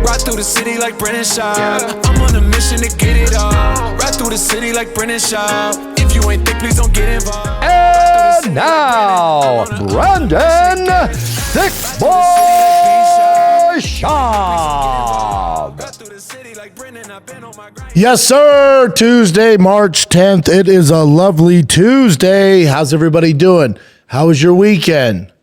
Ride through the city like Brennan Schaub. I'm on a mission to get it all. Ride through the city like Brennan Schaub. If you ain't thick, please don't get involved. And now, Brandon Thick Boy Schaub. Yes, sir. Tuesday, March 10th. It is a lovely Tuesday. How's everybody doing? How was your weekend?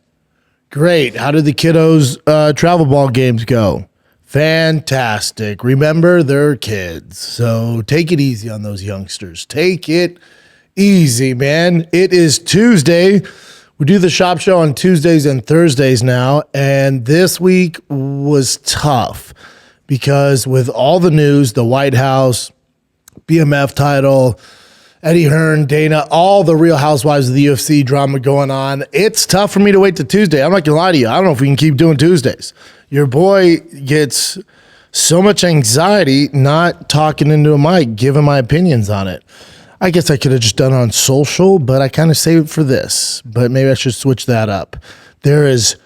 Great. How did the kiddos' travel ball games go? Fantastic. Remember, they're kids, so take it easy on those youngsters. Take it easy, man. It is Tuesday. We do the Schaub Show on Tuesdays and Thursdays now, and this week was tough because with all the news, the White House, BMF title, Eddie Hearn, Dana, all the Real Housewives of the UFC drama going on, it's tough for me to wait till Tuesday. I'm not going to lie to you. I don't know if we can keep doing Tuesdays. Your boy gets so much anxiety not talking into a mic, giving my opinions on it. I guess I could have just done it on social, but I kind of saved it for this. But maybe I should switch that up. There is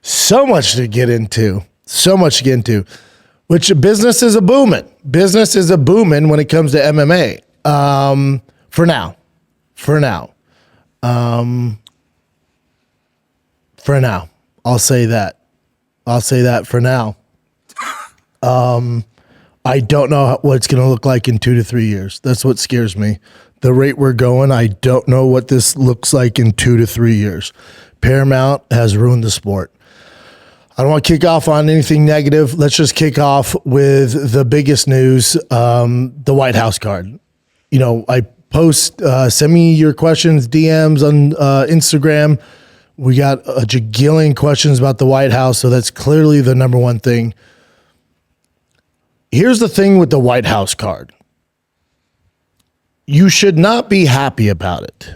so much to get into. So much to get into. Which business is a booming. Business is a booming when it comes to MMA. For now. For now. I'll say that. I'll say that for now. I don't know what it's going to look like in 2 to 3 years. That's what scares me. The rate we're going, I don't know what this looks like in 2 to 3 years. Paramount has ruined the sport. I don't want to kick off on anything negative. Let's just kick off with the biggest news, the White House card. You know, I post, send me your questions, DMs on Instagram. We got a jagillion questions about the White House, so that's clearly the number one thing. Here's the thing with the White House card. You should not be happy about it.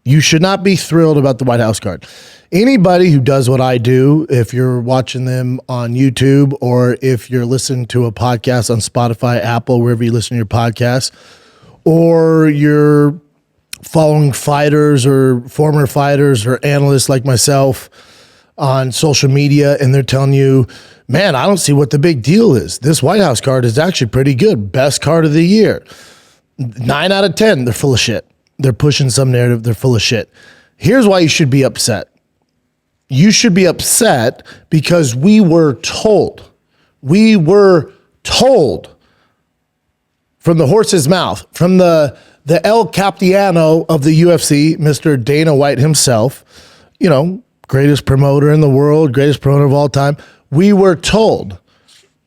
You should not be thrilled about the White House card. Anybody who does what I do, if you're watching them on YouTube or if you're listening to a podcast on Spotify, Apple, wherever you listen to your podcasts, or you're following fighters or former fighters or analysts like myself on social media, and they're telling you, man, I don't see what the big deal is. This White House card is actually pretty good. Best card of the year. 9 out of 10, they're full of shit. They're pushing some narrative. They're full of shit. Here's why you should be upset. You should be upset because we were told from the horse's mouth, from the El Capitano of the UFC, Mr. Dana White himself, you know, greatest promoter in the world, greatest promoter of all time. We were told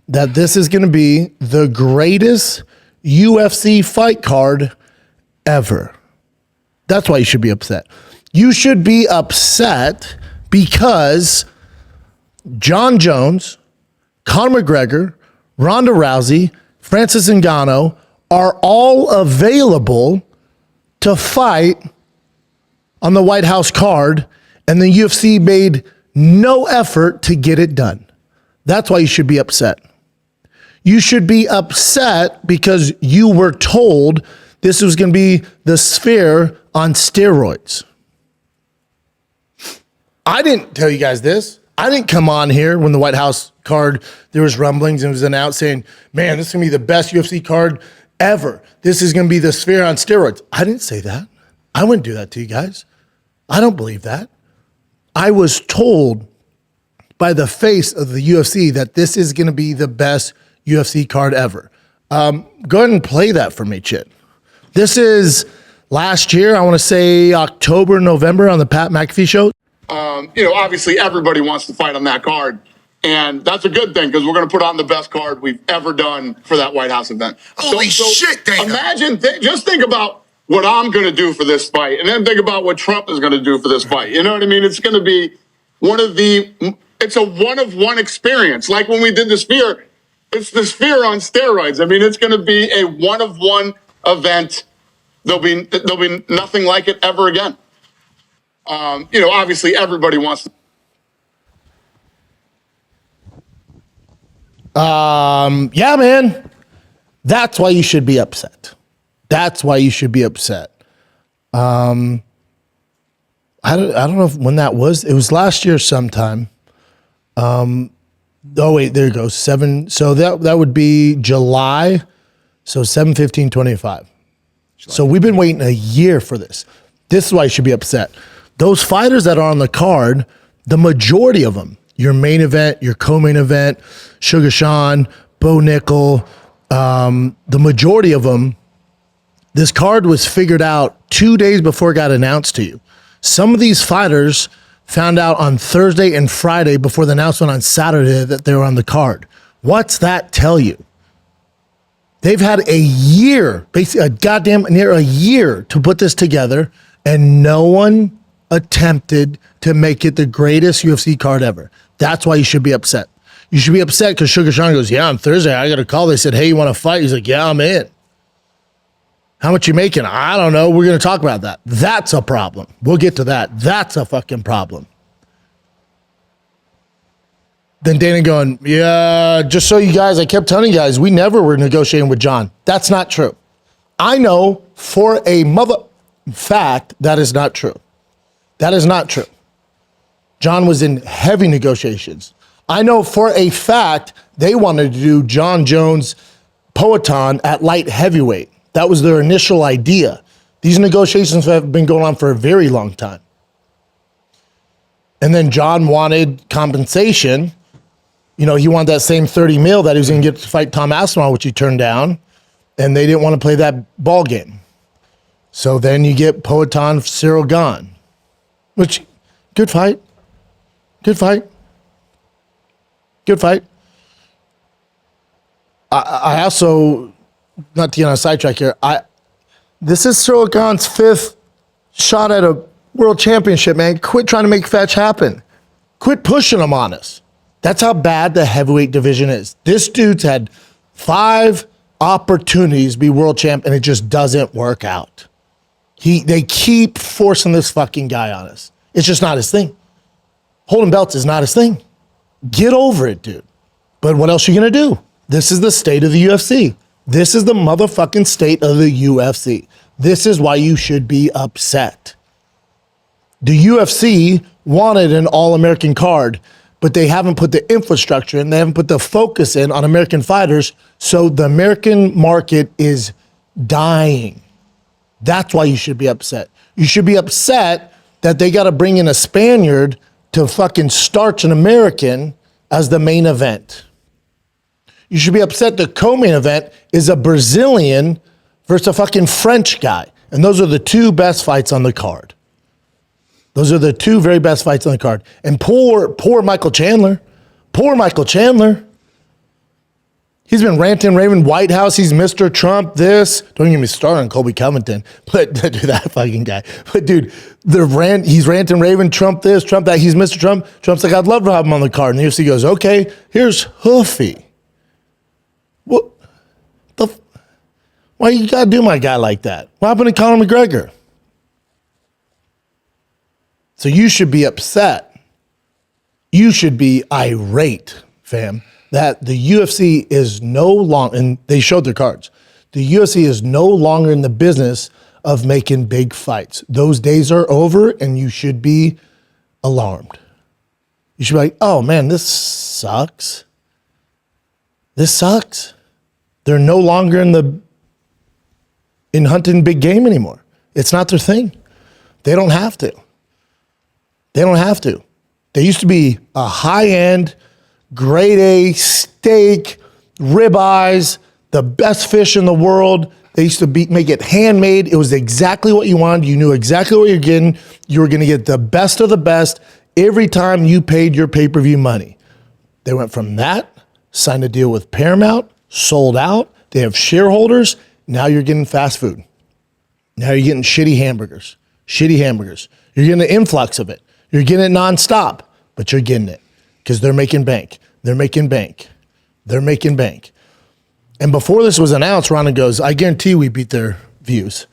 that this is going to be the greatest UFC fight card ever. That's why you should be upset. You should be upset because Jon Jones, Conor McGregor, Ronda Rousey, Francis Ngannou are all available to fight on the White House card, and the UFC made no effort to get it done. That's why you should be upset. You should be upset because you were told this was going to be the Sphere on steroids. I didn't tell you guys this. I didn't come on here when the White House card, there was rumblings and it was announced saying, man, this is going to be the best UFC card ever. This is going to be the Sphere on steroids. I didn't say that. I wouldn't do that to you guys. I don't believe that. I was told by the face of the UFC that this is going to be the best UFC card ever. Go ahead and play that for me, Chit. This is last year, I want to say October, November on the Pat McAfee show. Obviously everybody wants to fight on that card. And that's a good thing because we're going to put on the best card we've ever done for that White House event. Holy shit, Dana. Imagine, just think about what I'm going to do for this fight. And then think about what Trump is going to do for this fight. You know what I mean? It's going to be it's a one-of-one experience. Like when we did the Sphere, it's the Sphere on steroids. I mean, it's going to be a one-of-one event. There'll be nothing like it ever again. Obviously everybody wants to. Yeah, man. That's why you should be upset. That's why you should be upset. I don't know when that was. It was last year sometime. Oh, wait, there you go. 7. So that would be July. So 7/15/25. So we've been waiting a year for this. This is why you should be upset. Those fighters that are on the card, the majority of them, your main event, your co-main event, Sugar Sean, Bo Nickel, the majority of them, this card was figured out 2 days before it got announced to you. Some of these fighters found out on Thursday and Friday before the announcement on Saturday that they were on the card. What's that tell you? They've had a year, basically a goddamn near a year to put this together, and no one attempted to make it the greatest UFC card ever. That's why you should be upset. You should be upset because Sugar Sean goes, yeah, on Thursday, I got a call. They said, hey, you want to fight? He's like, yeah, I'm in. How much you making? I don't know. We're going to talk about that. That's a problem. We'll get to that. That's a fucking problem. Then Dana going, yeah, just so you guys, I kept telling you guys, we never were negotiating with Jon. That's not true. I know for a mother fact that is not true. That is not true. Jon was in heavy negotiations. I know for a fact they wanted to do Jon Jones Poatan at light heavyweight. That was their initial idea. These negotiations have been going on for a very long time. And then Jon wanted compensation. You know, he wanted that same 30 mil that he was going to get to fight Tom Aspinall, which he turned down. And they didn't want to play that ball game. So then you get Poatan Cyril Gane, which, good fight. Good fight. Good fight. I also, not to get on a sidetrack here, this is Cyril Gane's 5th shot at a world championship, man. Quit trying to make fetch happen. Quit pushing him on us. That's how bad the heavyweight division is. This dude's had 5 opportunities to be world champ, and it just doesn't work out. They keep forcing this fucking guy on us. It's just not his thing. Holding belts is not his thing. Get over it, dude. But what else are you going to do? This is the state of the UFC. This is the motherfucking state of the UFC. This is why you should be upset. The UFC wanted an all-American card, but they haven't put the infrastructure in, they haven't put the focus in on American fighters, so the American market is dying. That's why you should be upset. You should be upset that they got to bring in a Spaniard to fucking starch an American as the main event. You should be upset the co-main event is a Brazilian versus a fucking French guy. And those are the 2 best fights on the card. Those are the 2 very best fights on the card. And poor Michael Chandler. Poor Michael Chandler. He's been ranting, raving, White House, he's Mr. Trump, this. Don't get me started on Colby Covington. But, dude, that fucking guy. But, dude, he's ranting, raving, Trump this, Trump that, he's Mr. Trump. Trump's like, I'd love to have him on the card. And the UFC goes, okay, here's Hoofy. Why you gotta do my guy like that? What happened to Conor McGregor? So you should be upset. You should be irate, fam, that the UFC is no longer, and they showed their cards, the UFC is no longer in the business of making big fights. Those days are over, and you should be alarmed. You should be like, oh man, this sucks. This sucks. They're no longer in hunting big game anymore. It's not their thing. They don't have to. They don't have to. They used to be a high-end, grade A steak, ribeyes, the best fish in the world. They used to make it handmade. It was exactly what you wanted. You knew exactly what you're getting. You were going to get the best of the best every time you paid your pay-per-view money. They went from that, signed a deal with Paramount, sold out. They have shareholders. Now you're getting fast food. Now you're getting shitty hamburgers. Shitty hamburgers. You're getting an influx of it. You're getting it nonstop, but you're getting it because they're making bank. They're making bank. They're making bank. And before this was announced, Ronda goes, I guarantee we beat their views.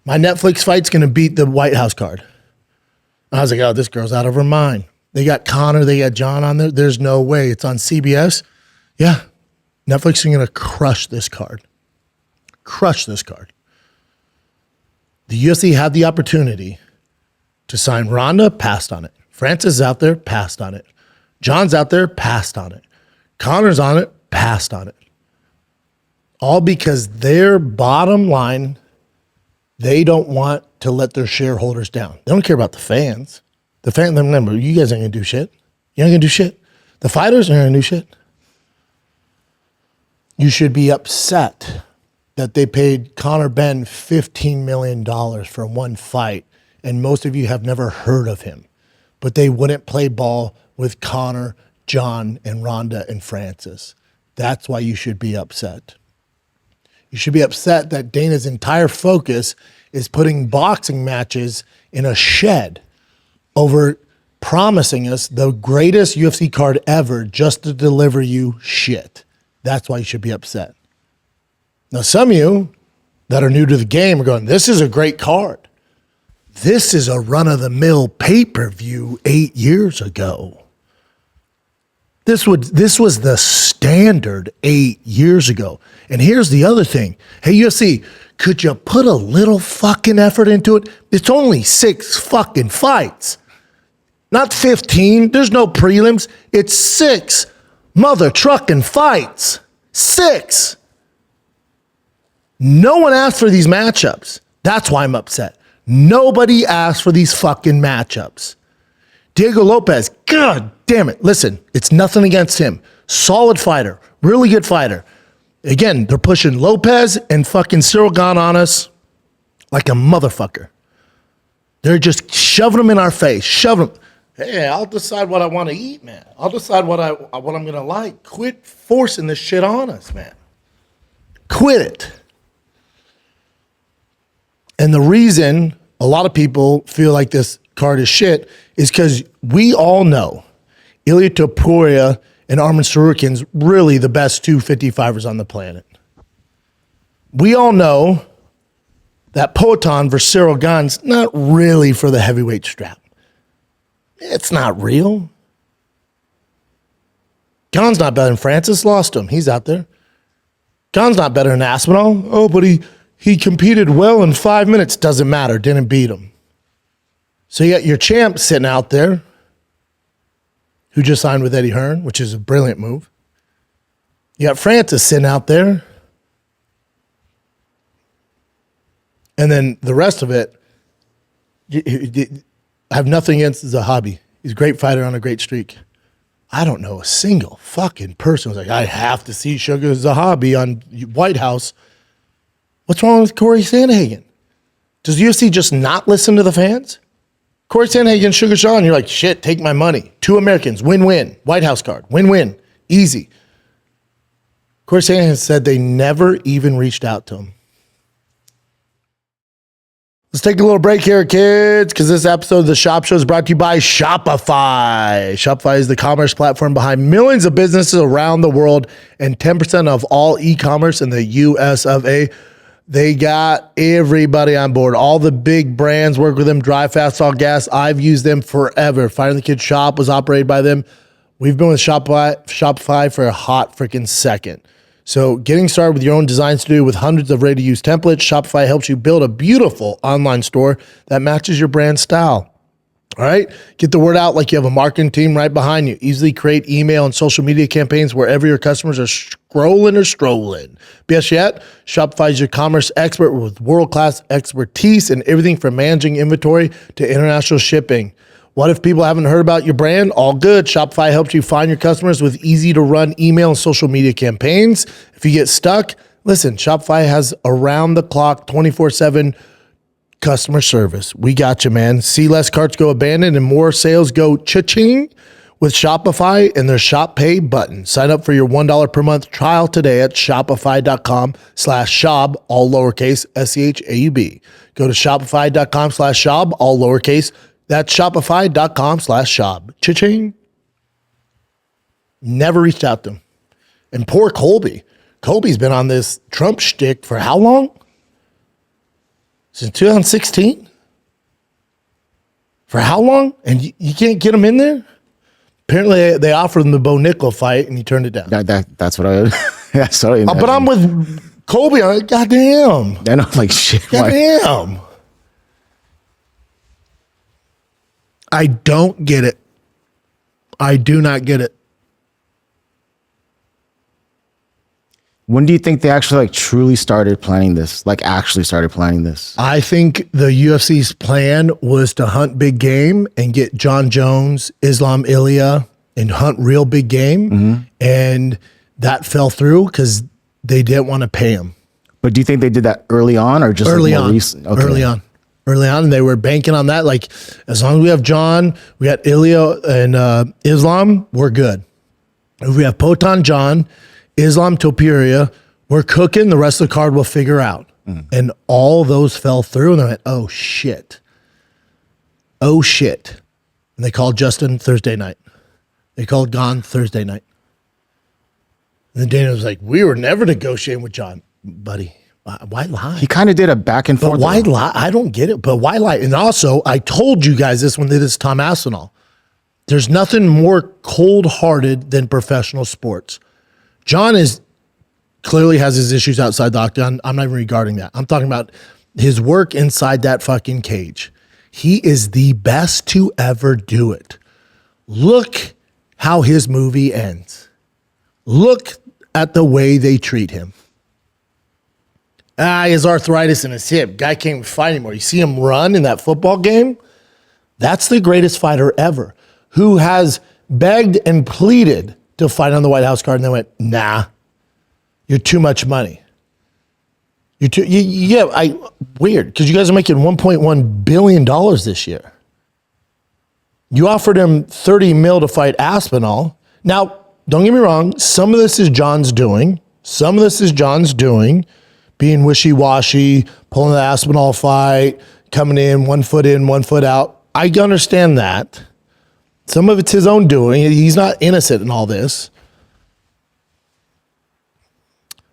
My Netflix fight's going to beat the White House card. And I was like, oh, this girl's out of her mind. They got Conor, they got Jon on there. There's no way. It's on CBS. Yeah. Netflix is going to crush this card. Crush this card. The UFC had the opportunity to sign Ronda, passed on it. Francis is out there, passed on it. Jon's out there, passed on it. Conor's on it, passed on it. All because their bottom line, they don't want to let their shareholders down. They don't care about the fans. The fans, remember, you guys ain't going to do shit. You ain't going to do shit. The fighters aren't going to do shit. You should be upset that they paid Conor Benn $15 million for one fight, and most of you have never heard of him. But they wouldn't play ball with Conor, Jon, and Ronda and Francis. That's why you should be upset. You should be upset that Dana's entire focus is putting boxing matches in a shed over promising us the greatest UFC card ever just to deliver you shit. That's why you should be upset. Now, some of you that are new to the game are going, this is a great card. This is a run-of-the-mill pay-per-view 8 years ago. This was the standard 8 years ago. And here's the other thing. Hey, UFC, could you put a little fucking effort into it? It's only 6 fucking fights. Not 15. There's no prelims. It's 6 mother trucking fights. 6. No one asked for these matchups. That's why I'm upset. Nobody asked for these fucking matchups. Diego Lopez, God damn it. Listen, it's nothing against him. Solid fighter. Really good fighter. Again, they're pushing Lopez and fucking Cyril Gane on us like a motherfucker. They're just shoving them in our face. Shoving them. Hey, I'll decide what I want to eat, man. I'll decide what I'm going to like. Quit forcing this shit on us, man. Quit it. And the reason a lot of people feel like this card is shit is because we all know Ilia Topuria and Arman Tsarukyan's really the best 255ers on the planet. We all know that Poatan versus Cyril Gane's not really for the heavyweight strap. It's not real. Gane's not better than Francis. Lost him. He's out there. Gane's not better than Aspinall. Oh, but he competed well in 5 minutes. Doesn't matter. Didn't beat him. So you got your champ sitting out there who just signed with Eddie Hearn, which is a brilliant move. You got Francis sitting out there. And then the rest of it, I have nothing against Zahabi. He's a great fighter on a great streak. I don't know a single fucking person who's like, I have to see Sugar Zahabi on White House. What's wrong with Corey Sandhagen? Does UFC just not listen to the fans? Corey Sandhagen, Sugar Sean, you're like, shit, take my money. 2 Americans, win-win. White House card, win-win. Easy. Corey Sandhagen said they never even reached out to him. Let's take a little break here, kids, because this episode of the Shop Show is brought to you by Shopify. Shopify is the commerce platform behind millions of businesses around the world and 10% of all e-commerce in the US of A. They got everybody on board. All the big brands work with them. Dry, Fast, All Gas. I've used them forever. Finding the Kid Shop was operated by them. We've been with Shopify for a hot freaking second. So getting started with your own design studio with hundreds of ready-to-use templates, Shopify helps you build a beautiful online store that matches your brand style. All right? Get the word out like you have a marketing team right behind you. Easily create email and social media campaigns wherever your customers are scrolling or strolling. Best yet, Shopify is your commerce expert with world-class expertise in everything from managing inventory to international shipping. What if people haven't heard about your brand? All good. Shopify helps you find your customers with easy-to-run email and social media campaigns. If you get stuck, listen, Shopify has around-the-clock, 24/7 customer service. We got you, man. See less carts go abandoned and more sales go cha-ching with Shopify and their Shop Pay button. Sign up for your $1 per month trial today at shopify.com/Schaub, all lowercase, SCHAUB. Go to shopify.com/Schaub, all lowercase. That's shopify.com/Schaub. Cha-ching. Never reached out to him. And poor Colby. Colby's been on this Trump shtick for how long? Since 2016? For how long? And you can't get him in there? Apparently, they offered him the Bo Nickel fight, and he turned it down. That's what I. Yeah, sorry. But I'm with Colby. I'm like, goddamn. I know, like shit. Goddamn. I don't get it. I do not get it. When do you think they actually like truly started planning this? Like actually started planning this? I think the UFC's plan was to hunt big game and get Jon Jones, Islam Ilya, and hunt real big game. And that fell through because they didn't want to pay him. But do you think they did that early on or just Early like more on. recent? Okay. Early on. And they were banking on that. Like, as long as we have John, we got Ilya and Islam, we're good. If we have Potan John, Islam Topuria, we're cooking. The rest of the card we'll figure out. And all those fell through. And they went, oh, shit. Oh, shit. And they called Justin Thursday night. They called Gon Thursday night. And then Dana was like, we were never negotiating with John. Buddy, why lie? He kind of did a back and But forth. why lie? I don't get it. But why lie? And also, I told you guys this when they did this Tom Aspinall. There's nothing more cold-hearted than professional sports. John clearly has his issues outside the octagon. I'm not even regarding that. I'm talking about his work inside that fucking cage. He is the best to ever do it. Look how his movie ends. Look at the way they treat him. He has arthritis in his hip. Guy can't even fight anymore. You see him run in that football game? That's the greatest fighter ever, who has begged and pleaded to fight on the White House card, and they went, nah, you're too much money. Weird, because you guys are making $1.1 billion this year. You offered him $30 million to fight Aspinall. Now, don't get me wrong, some of this is John's doing. Being wishy-washy, pulling the Aspinall fight, coming in, 1 foot in, 1 foot out. I understand that. Some of it's his own doing. He's not innocent in all this.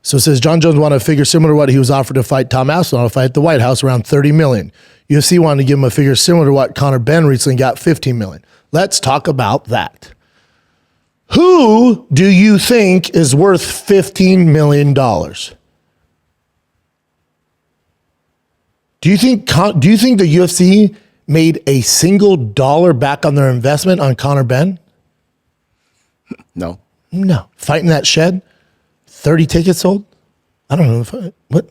So it says Jon Jones wanted a figure similar to what he was offered to fight Tom Aspinall to fight at the White House, around $30 million. UFC wanted to give him a figure similar to what Conor Benn recently got, $15 million. Let's talk about that. Who do you think is worth $15 million? Do you think the UFC made a single dollar back on their investment on Conor Benn? No. No. Fighting that shed? 30 tickets sold? I don't know. What?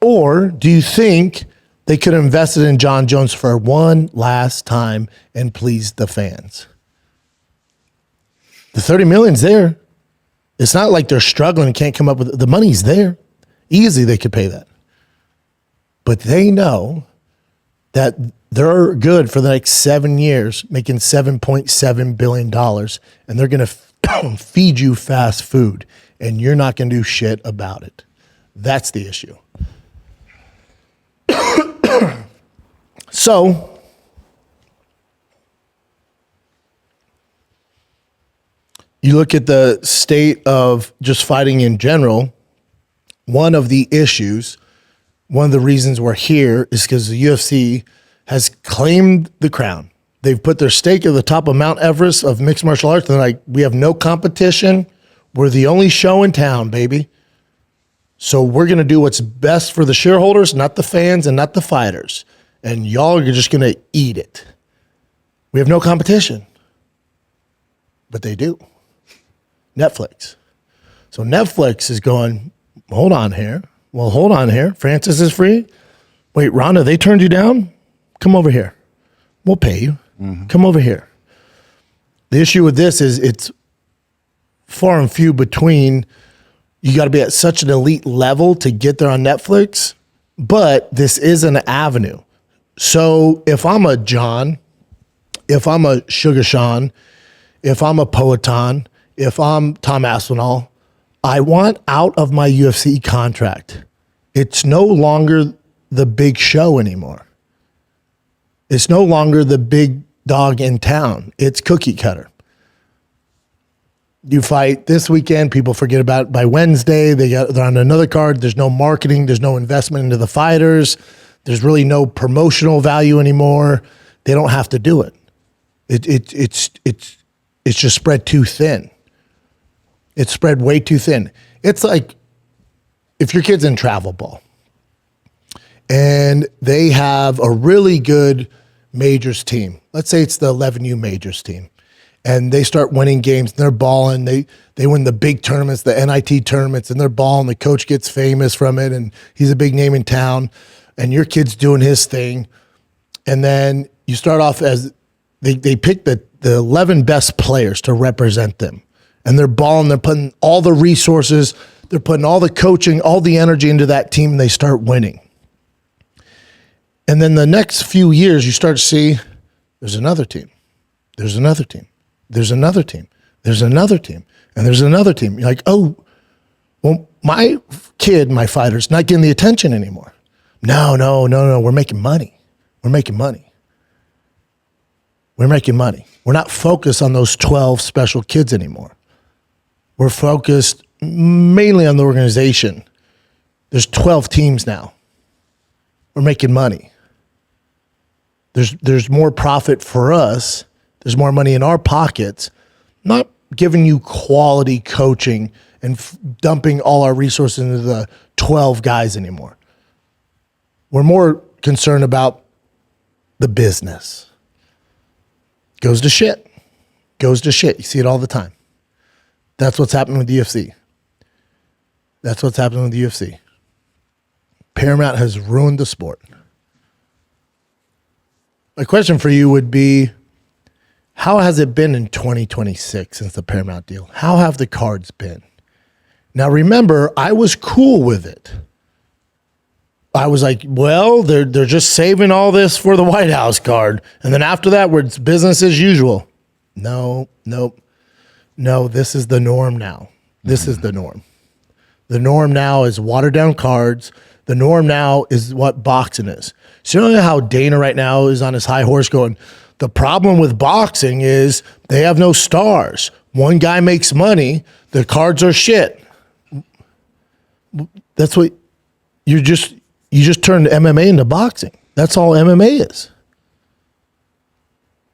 Or do you think they could have invested in Jon Jones for one last time and pleased the fans? The $30 million's there. It's not like they're struggling and can't come up with it. The money's there. Easily they could pay that. But they know that they're good for the next 7 years, making $7.7 billion, and they're going to feed you fast food, and you're not going to do shit about it. That's the issue. So, you look at the state of just fighting in general, one of the issues, one of the reasons we're here is because the UFC has claimed the crown. They've put their stake at the top of Mount Everest of mixed martial arts. They're like, we have no competition. We're the only show in town, baby. So we're going to do what's best for the shareholders, not the fans and not the fighters. And y'all are just going to eat it. We have no competition. But they do. Netflix. So Netflix is going, hold on here. Well, hold on here. Francis is free. Wait, Rhonda, they turned you down? Come over here. We'll pay you. Come over here. The issue with this is it's far and few between. You got to be at such an elite level to get there on Netflix, but this is an avenue. So if I'm a John, if I'm a Sugar Sean, if I'm a Poetan, if I'm Tom Aspinall, I want out of my UFC contract. It's no longer the big show anymore. It's no longer the big dog in town. It's cookie cutter. You fight this weekend, people forget about it. By Wednesday, they're on another card. There's no marketing. There's no investment into the fighters. There's really no promotional value anymore. They don't have to do it. It's just spread too thin. It's spread way too thin. It's like if your kid's in travel ball and they have a really good majors team. Let's say it's the 11U majors team. and they start winning games. And they're balling. They win the big tournaments, the NIT tournaments, and they're balling. The coach gets famous from it, and he's a big name in town. And your kid's doing his thing. And then you start off as they pick the 11 best players to represent them. And they're balling. They're putting all the resources. They're putting all the coaching, all the energy into that team, and they start winning. And then the next few years, you start to see there's another team. There's another team. There's another team. There's another team. And there's another team. You're like, oh, well, my kid, my fighter's not getting the attention anymore. No. We're making money. We're making money. We're making money. We're not focused on those 12 special kids anymore. We're focused mainly on the organization. There's 12 teams now. We're making money. There's more profit for us. There's more money in our pockets. Not giving you quality coaching and dumping all our resources into the 12 guys anymore. We're more concerned about the business. Goes to shit. Goes to shit. You see it all the time. That's what's happening with the UFC. That's what's happening with the UFC. Paramount has ruined the sport. My question for you would be, how has it been in 2026 since the Paramount deal? How have the cards been? Now, remember, I was cool with it. I was like, well, they're just saving all this for the White House card. And then after that, it's business as usual. No, this is the norm now. This is the norm. The norm now is watered down cards. The norm now is what boxing is. So you know how Dana right now is on his high horse going, the problem with boxing is they have no stars. One guy makes money. The cards are shit. That's what you just turned MMA into boxing. That's all MMA is.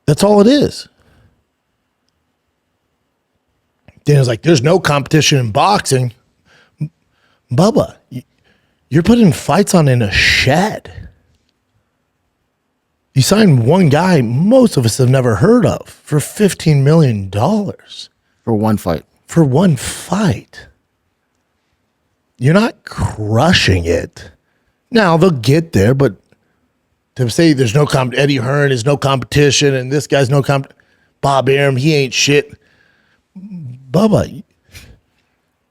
That's all it is. Dana's like, there's no competition in boxing. Bubba, you're putting fights on in a shed. You signed one guy most of us have never heard of for $15 million. For one fight. For one fight. You're not crushing it. Now, they'll get there, but to say there's no Eddie Hearn is no competition and this guy's no Bob Arum, he ain't shit. Bubba,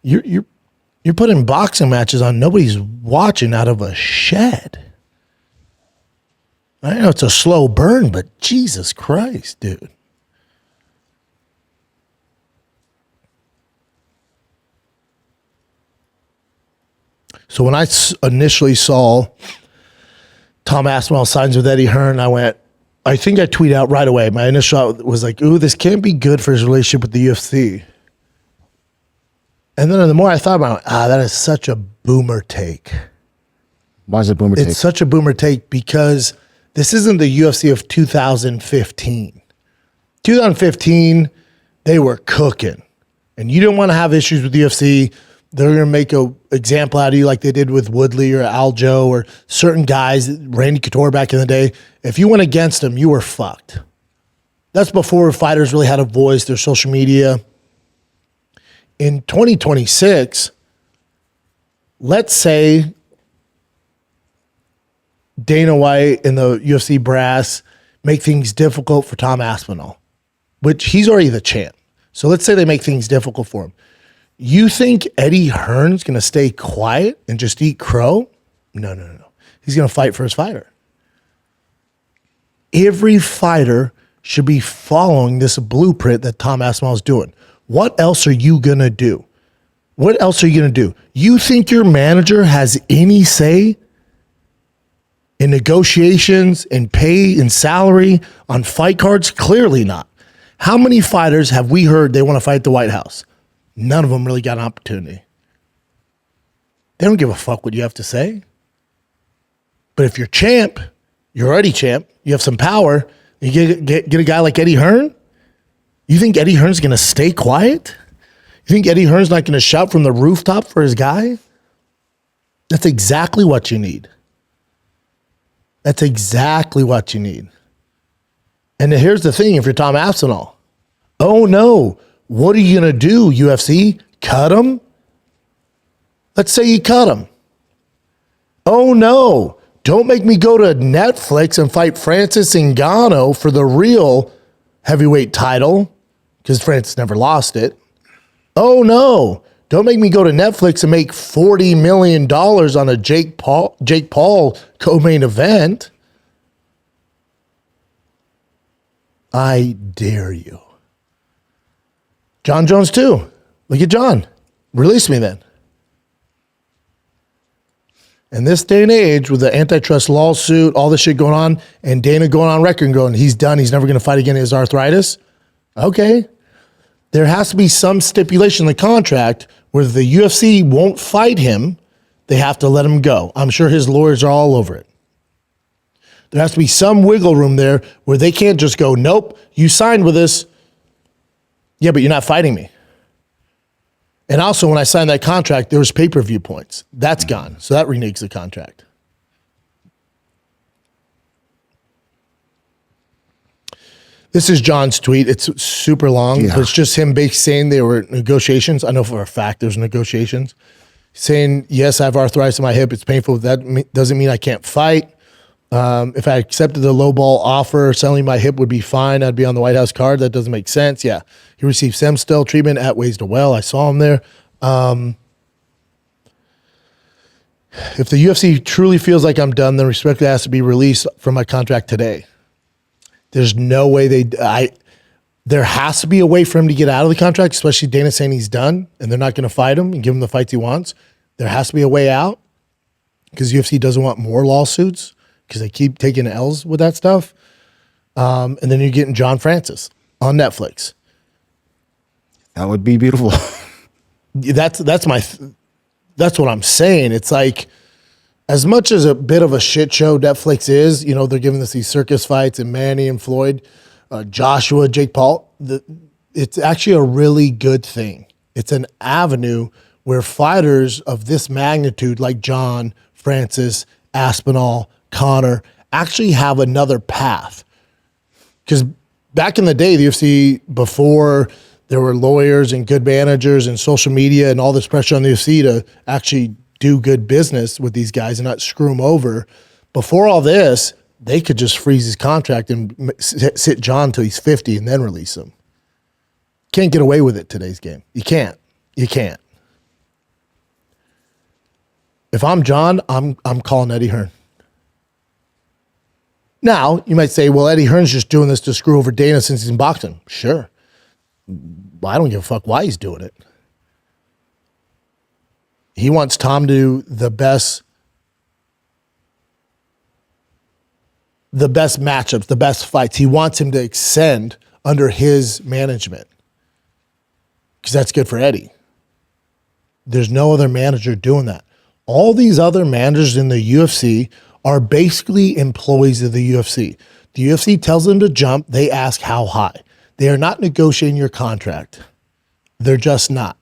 you're putting boxing matches on nobody's watching out of a shed. I know it's a slow burn, but Jesus Christ, dude. So when I initially saw Tom Aspinall signs with Eddie Hearn, I think I tweeted out right away. My initial thought was like, ooh, this can't be good for his relationship with the UFC. And then the more I thought about it, that is such a boomer take. Why is it boomer take? It's such a boomer take because this isn't the UFC of 2015. 2015, they were cooking. And you didn't want to have issues with the UFC. They're going to make an example out of you like they did with Woodley or Aljo or certain guys, Randy Couture back in the day. If you went against them, you were fucked. That's before fighters really had a voice, their social media. In 2026, let's say Dana White and the UFC brass make things difficult for Tom Aspinall, which he's already the champ. So let's say they make things difficult for him. You think Eddie Hearn's going to stay quiet and just eat crow? No. He's going to fight for his fighter. Every fighter should be following this blueprint that Tom Aspinall is doing. What else are you going to do? What else are you going to do? You think your manager has any say in negotiations, in pay, in salary, on fight cards? Clearly not. How many fighters have we heard they want to fight at the White House? None of them really got an opportunity. They don't give a fuck what you have to say. But if you're champ, you're already champ, you have some power, you get a guy like Eddie Hearn, you think Eddie Hearn's going to stay quiet? You think Eddie Hearn's not going to shout from the rooftop for his guy? That's exactly what you need. That's exactly what you need. And here's the thing, if you're Tom Aspinall, Oh no. What are you going to do, UFC? Cut him? Let's say you cut him. Oh no. Don't make me go to Netflix and fight Francis Ngannou for the real heavyweight title, because Francis never lost it. Oh no. Don't make me go to Netflix and make $40 million on a Jake Paul co-main event. I dare you. Jon Jones too. Look at Jon. Release me then. In this day and age, with the antitrust lawsuit, all this shit going on, and Dana going on record and going, he's done, he's never going to fight again, his arthritis. Okay. There has to be some stipulation in the contract where the UFC won't fight him. They have to let him go. I'm sure his lawyers are all over it. There has to be some wiggle room there where they can't just go, nope, you signed with us. Yeah, but you're not fighting me. And also, when I signed that contract, there was pay-per-view points. That's gone. So that reneges the contract. This is Jon's tweet. It's super long, but it's just him basically saying there were negotiations. I know for a fact there's negotiations. Saying, yes, I have arthritis in my hip. It's painful. That doesn't mean I can't fight. If I accepted the lowball offer, selling my hip would be fine. I'd be on the White House card. That doesn't make sense. Yeah. He received stem cell treatment at Ways to Well. I saw him there. If the UFC truly feels like I'm done, then respectfully has to be released from my contract today. There's no way there has to be a way for him to get out of the contract, especially Dana saying he's done and they're not going to fight him and give him the fights he wants. There has to be a way out because UFC doesn't want more lawsuits because they keep taking L's with that stuff. And then you're getting John Francis on Netflix. That would be beautiful. That's what I'm saying. It's like, as much as a bit of a shit show Netflix is, you know, they're giving us these circus fights and Manny and Floyd, Joshua, Jake Paul. It's actually a really good thing. It's an avenue where fighters of this magnitude, like John, Francis, Aspinall, Connor, actually have another path. Because back in the day, the UFC, before there were lawyers and good managers and social media and all this pressure on the UFC to actually do good business with these guys and not screw them over. Before all this, they could just freeze his contract and sit John till he's 50 and then release him. Can't get away with it today's game. You can't. You can't. If I'm John, I'm calling Eddie Hearn. Now, you might say, well, Eddie Hearn's just doing this to screw over Dana since he's in boxing. Sure. Well, I don't give a fuck why he's doing it. He wants Tom to do the best matchups, the best fights. He wants him to ascend under his management because that's good for Eddie. There's no other manager doing that. All these other managers in the UFC are basically employees of the UFC. The UFC tells them to jump. They ask how high. They are not negotiating your contract. They're just not.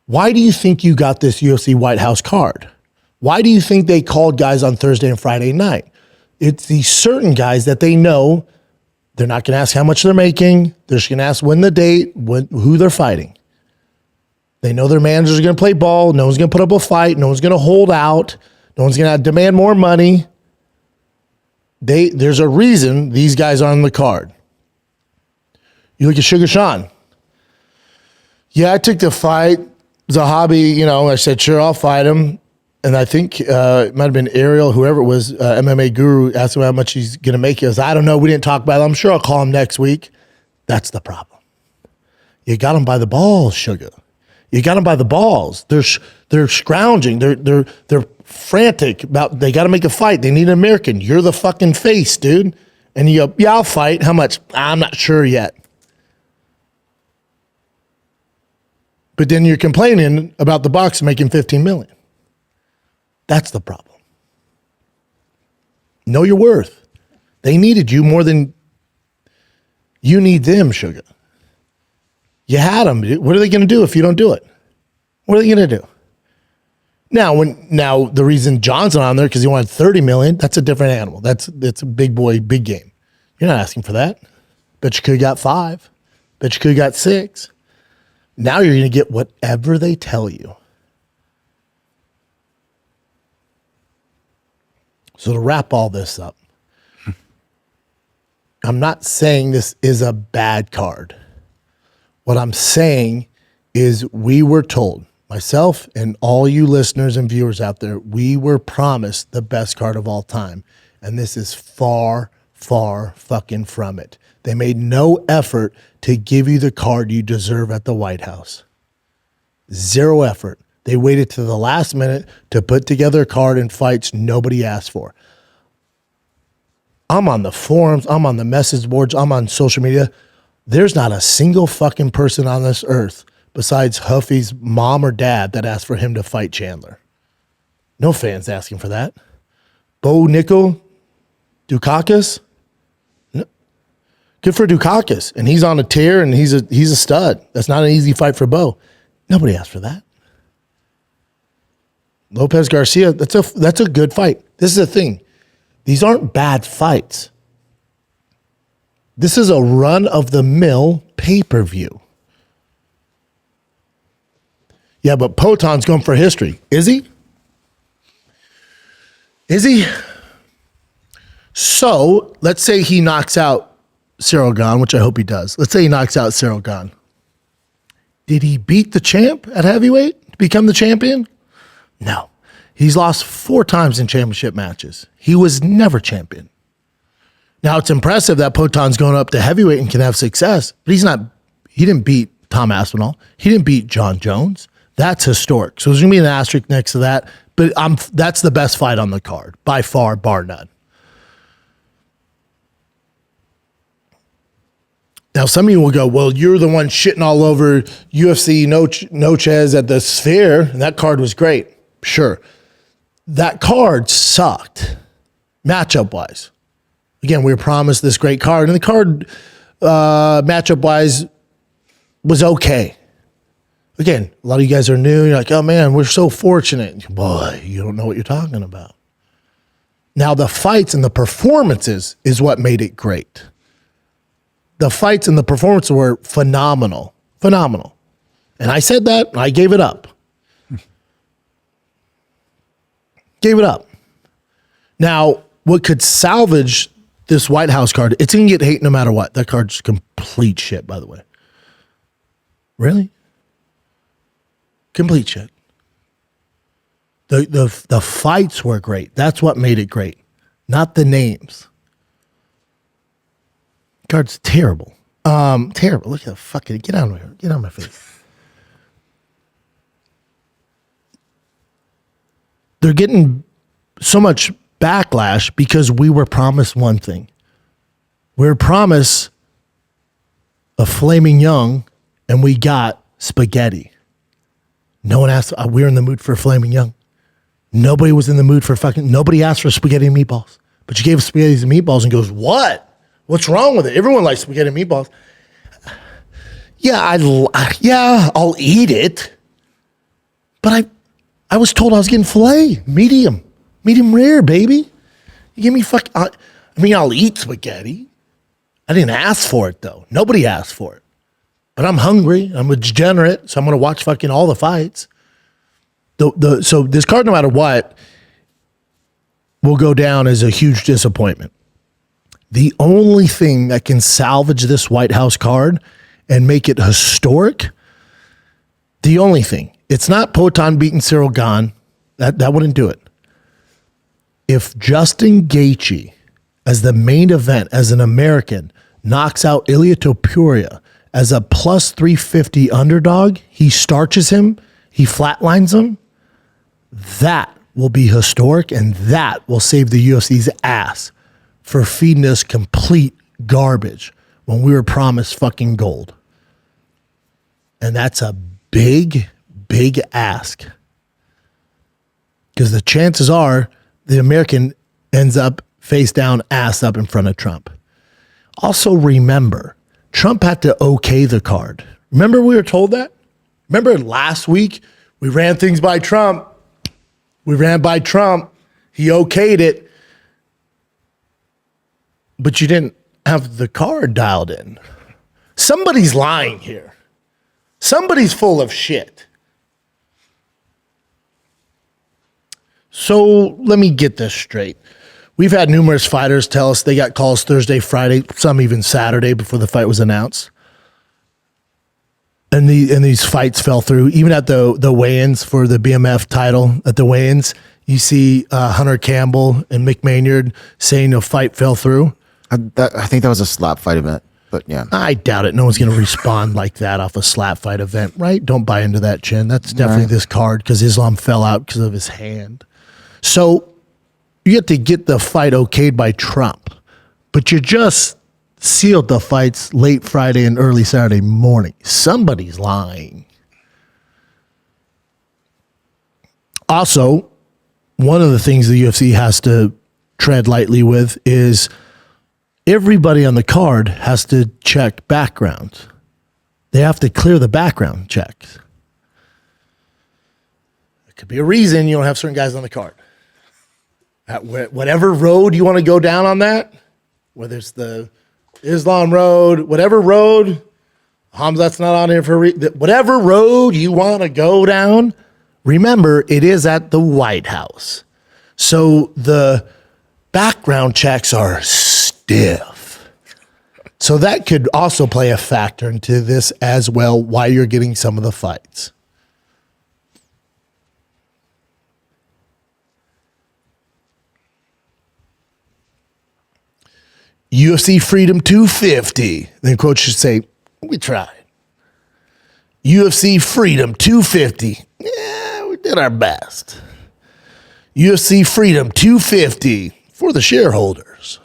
Why do you think you got this UFC White House card? Why do you think they called guys on Thursday and Friday night? It's these certain guys that they know they're not going to ask how much they're making. They're just going to ask when the date, who they're fighting. They know their managers are going to play ball. No one's going to put up a fight. No one's going to hold out. No one's going to demand more money. There's a reason these guys are on the card. You look at Sugar Sean. Yeah, I took the fight. It was a hobby, you know. I said, sure, I'll fight him. And I think it might have been Ariel, whoever it was, MMA guru, asked him how much he's going to make. He goes, I don't know. We didn't talk about it. I'm sure I'll call him next week. That's the problem. You got him by the balls, Sugar. You got him by the balls. They're scrounging. They're frantic about they got to make a fight. They need an American. You're the fucking face, dude. And you go, yeah, I'll fight. How much? I'm not sure yet. But then you're complaining about the box making $15 million. That's the problem. Know your worth. They needed you more than you need them, Sugar. You had them. What are they going to do if you don't do it? What are they going to do? Now the reason John's not on there because he wanted $30 million, that's a different animal. That's a big boy, big game. You're not asking for that. Bet you could have got $5. Bet you could have got 6. Now you're going to get whatever they tell you. So to wrap all this up, I'm not saying this is a bad card. What I'm saying is we were told, myself and all you listeners and viewers out there, we were promised the best card of all time. And this is far, far fucking from it. They made no effort to give you the card you deserve at the White House. Zero effort. They waited to the last minute to put together a card and fights nobody asked for. I'm on the forums, I'm on the message boards, I'm on social media. There's not a single fucking person on this earth besides Huffy's mom or dad that asked for him to fight Chandler. No fans asking for that. Bo Nickel, Dukakis. No. Good for Dukakis. And he's on a tear and he's a stud. That's not an easy fight for Bo. Nobody asked for that. Lopez Garcia, that's a good fight. This is the thing. These aren't bad fights. This is a run-of-the-mill pay-per-view. Yeah, but Poton's going for history. Is he? Is he? So, let's say he knocks out Cyril Gane, which I hope he does. Let's say he knocks out Cyril Gane. Did he beat the champ at heavyweight to become the champion? No. He's lost 4 times in championship matches. He was never champion. Now, it's impressive that Poton's going up to heavyweight and can have success, but he didn't beat Tom Aspinall. He didn't beat Jon Jones. That's historic. So there's going to be an asterisk next to that, but that's the best fight on the card, by far, bar none. Now, some of you will go, well, you're the one shitting all over UFC Nochez at the Sphere, and that card was great. Sure. That card sucked, matchup-wise. Again, we were promised this great card, and the card, matchup-wise, was okay. Again, a lot of you guys are new. You're like, oh, man, we're so fortunate. Boy, you don't know what you're talking about. Now, the fights and the performances is what made it great. The fights and the performances were phenomenal. Phenomenal. And I said that, and I gave it up. Gave it up. Now, what could salvage this White House card, it's going to get hate no matter what. That card's complete shit, by the way. Really? Complete shit. The fights were great. That's what made it great. Not the names. Card's terrible. Terrible. Look at the fucking, get out of here. Get out of my face. They're getting so much backlash because we were promised one thing. We were promised a flaming young, and we got spaghetti. No one asked. We were in the mood for flaming young. Nobody was in the mood for nobody asked for spaghetti and meatballs. But you gave us spaghetti and meatballs and goes, what? What's wrong with it? Everyone likes spaghetti and meatballs. Yeah, I'll eat it. But I was told I was getting filet, medium rare, baby. You give me I'll eat spaghetti. I didn't ask for it, though. Nobody asked for it. But I'm hungry. I'm a degenerate, so I'm going to watch fucking all the fights. So this card, no matter what, will go down as a huge disappointment. The only thing that can salvage this White House card and make it historic, the only thing, it's not Poton beating Cyril Gane. That wouldn't do it. If Justin Gaethje, as the main event, as an American, knocks out Ilia Topuria as a plus 350 underdog, he starches him, he flatlines him, that will be historic, and that will save the UFC's ass for feeding us complete garbage when we were promised fucking gold. And that's a big, big ask. Because the chances are the American ends up face down, ass up in front of Trump. Also remember, Trump had to okay the card. Remember we were told that? Remember last week we ran things by Trump. We ran by Trump. He okayed it. But you didn't have the card dialed in. Somebody's lying here. Somebody's full of shit. So let me get this straight. We've had numerous fighters tell us they got calls Thursday, Friday, some even Saturday before the fight was announced. And these fights fell through. Even at the weigh-ins for the BMF title, at the weigh-ins, you see Hunter Campbell and Mick Maynard saying a fight fell through. I think that was a slap fight event, but yeah. I doubt it. No one's going to respond like that off a slap fight event, right? Don't buy into that, Chin. That's definitely this card because Islam fell out because of his hand. So you have to get the fight okayed by Trump, but you just sealed the fights late Friday and early Saturday morning. Somebody's lying. Also, one of the things the UFC has to tread lightly with is everybody on the card has to check backgrounds. They have to clear the background checks. It could be a reason you don't have certain guys on the card. At whatever road you want to go down on that, whether it's the Islam road, whatever road, Hamzat's not on here for whatever road you want to go down, remember, it is at the White House. So the background checks are stiff. So that could also play a factor into this as well, why you're getting some of the fights. UFC Freedom 250. Then coach should say, we tried. UFC Freedom 250. Yeah, we did our best. UFC Freedom 250 for the shareholders.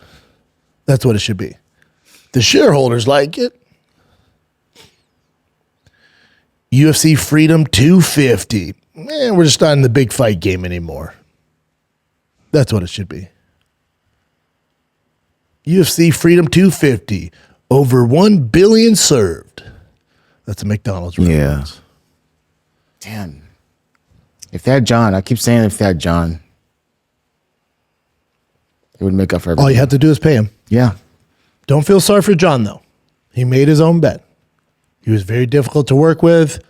That's what it should be. The shareholders like it. UFC Freedom 250. Man, we're just not in the big fight game anymore. That's what it should be. UFC Freedom 250. Over 1 billion served. That's a McDonald's reference. Yeah. Damn. If they had Jon, I keep saying if they had Jon, it would make up for everything. All you have to do is pay him. Yeah. Don't feel sorry for Jon, though. He made his own bet. He was very difficult to work with.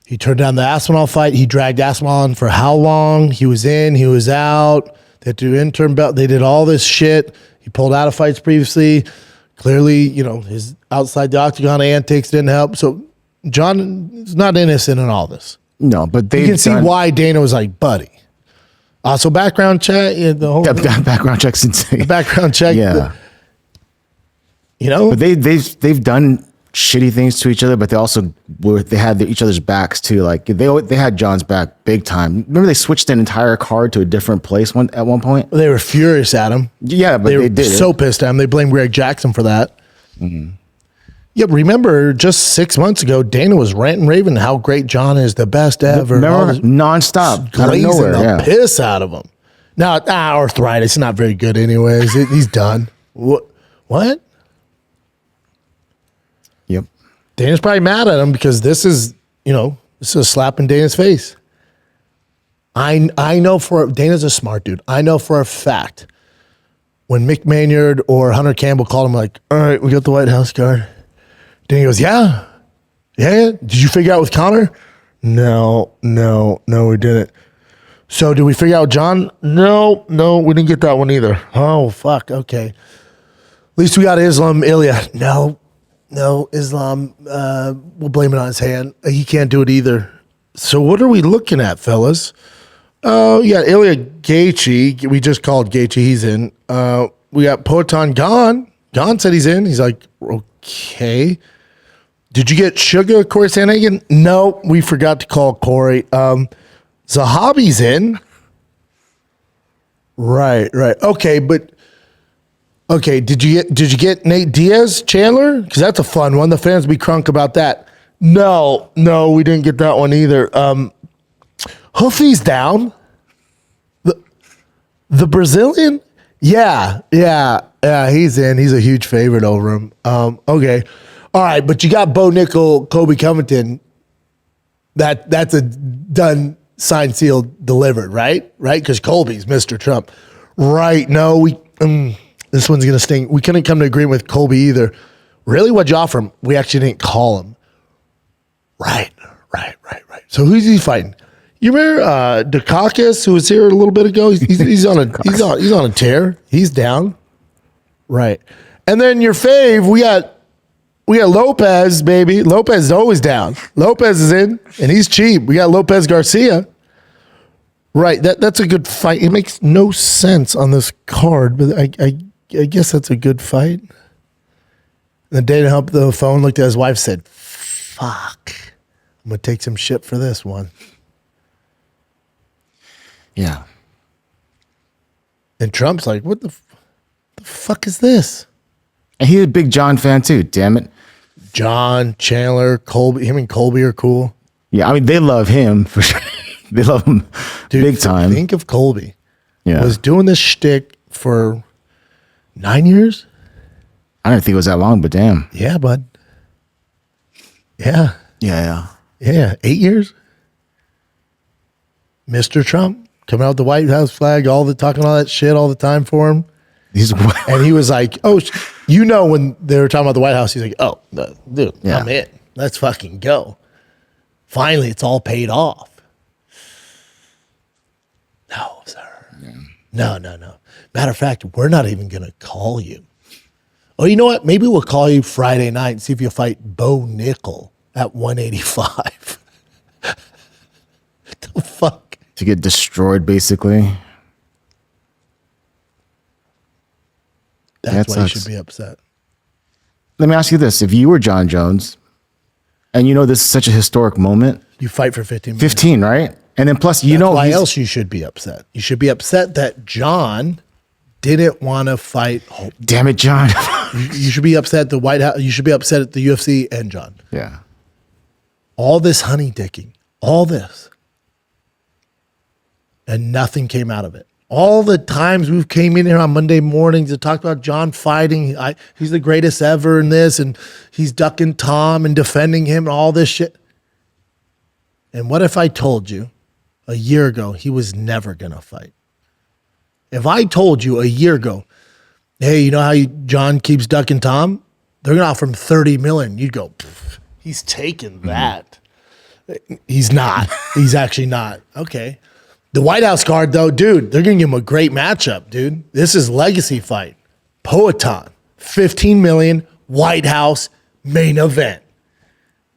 He turned down the Aspinall fight. He dragged Aspinall on for how long? He was in, he was out. They had to do interim belt. They did all this shit. He pulled out of fights previously. Clearly, you know, his outside the octagon antics didn't help. So Jon is not innocent in all this. No, but you can see why Dana was like, buddy. Also, background check. The whole background check's insane. The background check. Yeah. You know? But they've done shitty things to each other, but they had each other's backs too. Like they had Jon's back big time. Remember they switched an entire card to a different place at one point? They were furious at him. Yeah, but they did. So pissed at him. They blamed Greg Jackson for that. Mm-hmm. Yeah, but remember, just 6 months ago, Dana was ranting, raving how great Jon is, the best ever. Remember, nonstop, glazing the piss out of him. Now, arthritis is not very good anyways. He's done. What? Yep. Dana's probably mad at him because this is a slap in Dana's face. I know Dana's a smart dude. I know for a fact when Mick Maynard or Hunter Campbell called him like, all right, we got the White House card. Dana goes, yeah. Did you figure out with Connor? No, we didn't. So did we figure out Jon? No, we didn't get that one either. Oh, fuck, okay. At least we got Islam Ilya. No, Islam, we'll blame it on his hand. He can't do it either. So what are we looking at, fellas? Oh, yeah, Ilya Gaethje. We just called Gaethje. He's in. We got Poatan Gan. Gan said he's in. He's like, okay. Did you get Sugar, Corey Sandhagen? No, we forgot to call Corey. Zahabi's in. Right. Okay, but okay, did you get Nate Diaz, Chandler? Because that's a fun one. The fans be crunk about that. No, we didn't get that one either. Hoofy's down. The Brazilian? Yeah, he's in. He's a huge favorite over him. Okay. All right, but you got Bo Nickel, Kobe Covington. That's a done, signed, sealed, delivered, right? Right? Because Colby's Mr. Trump. Right. No, this one's going to sting. We couldn't come to agreement with Colby either. Really? What'd you offer him? We actually didn't call him. Right. So who's he fighting? You remember Thiccc, who was here a little bit ago? He's on a tear. He's down. Right. And then your fave, we got Lopez, baby. Lopez is always down. Lopez is in, and he's cheap. We got Lopez Garcia. Right. That's a good fight. It makes no sense on this card, but I guess that's a good fight. The day to help the phone looked at his wife, said, fuck. I'm going to take some shit for this one. Yeah. And Trump's like, what the fuck is this? And he's a big John fan too, damn it. John, Chandler, Colby. Him and Colby are cool. Yeah, I mean, they love him for sure. They love him big time. Think of Colby. Yeah. Was doing this shtick for 9 years? I didn't think it was that long, but damn. Yeah, bud. Yeah. Yeah. 8 years. Mr. Trump coming out with the White House flag, talking all that shit all the time for him. And he was like, oh, when they were talking about the White House, he's like, oh, dude, Yeah. I'm in. Let's fucking go. Finally, it's all paid off. No, sir. Yeah. No. Matter of fact, we're not even going to call you. Oh, you know what? Maybe we'll call you Friday night and see if you fight Bo Nickel at 185. The fuck? To get destroyed, basically. That's why you sucks. should be upset. Let me ask you this. If you were Jon Jones, and this is such a historic moment. You fight for 15 minutes. 15, right? And then plus, why else you should be upset. You should be upset that John didn't want to fight. Damn it, John. You should be upset at the White House. You should be upset at the UFC and John. Yeah. All this honey dicking, all this. And nothing came out of it. All the times we've came in here on Monday mornings to talk about John fighting, he's the greatest ever in this, and he's ducking Tom and defending him and all this shit. And what if I told you a year ago he was never going to fight? If I told you a year ago, hey, you know how John keeps ducking Tom? They're going to offer him $30 million. You'd go, he's taking that. He's not. He's actually not. Okay. The White House card, though, dude, they're going to give him a great matchup, dude. This is legacy fight. Poetan, $15 million, White House, main event.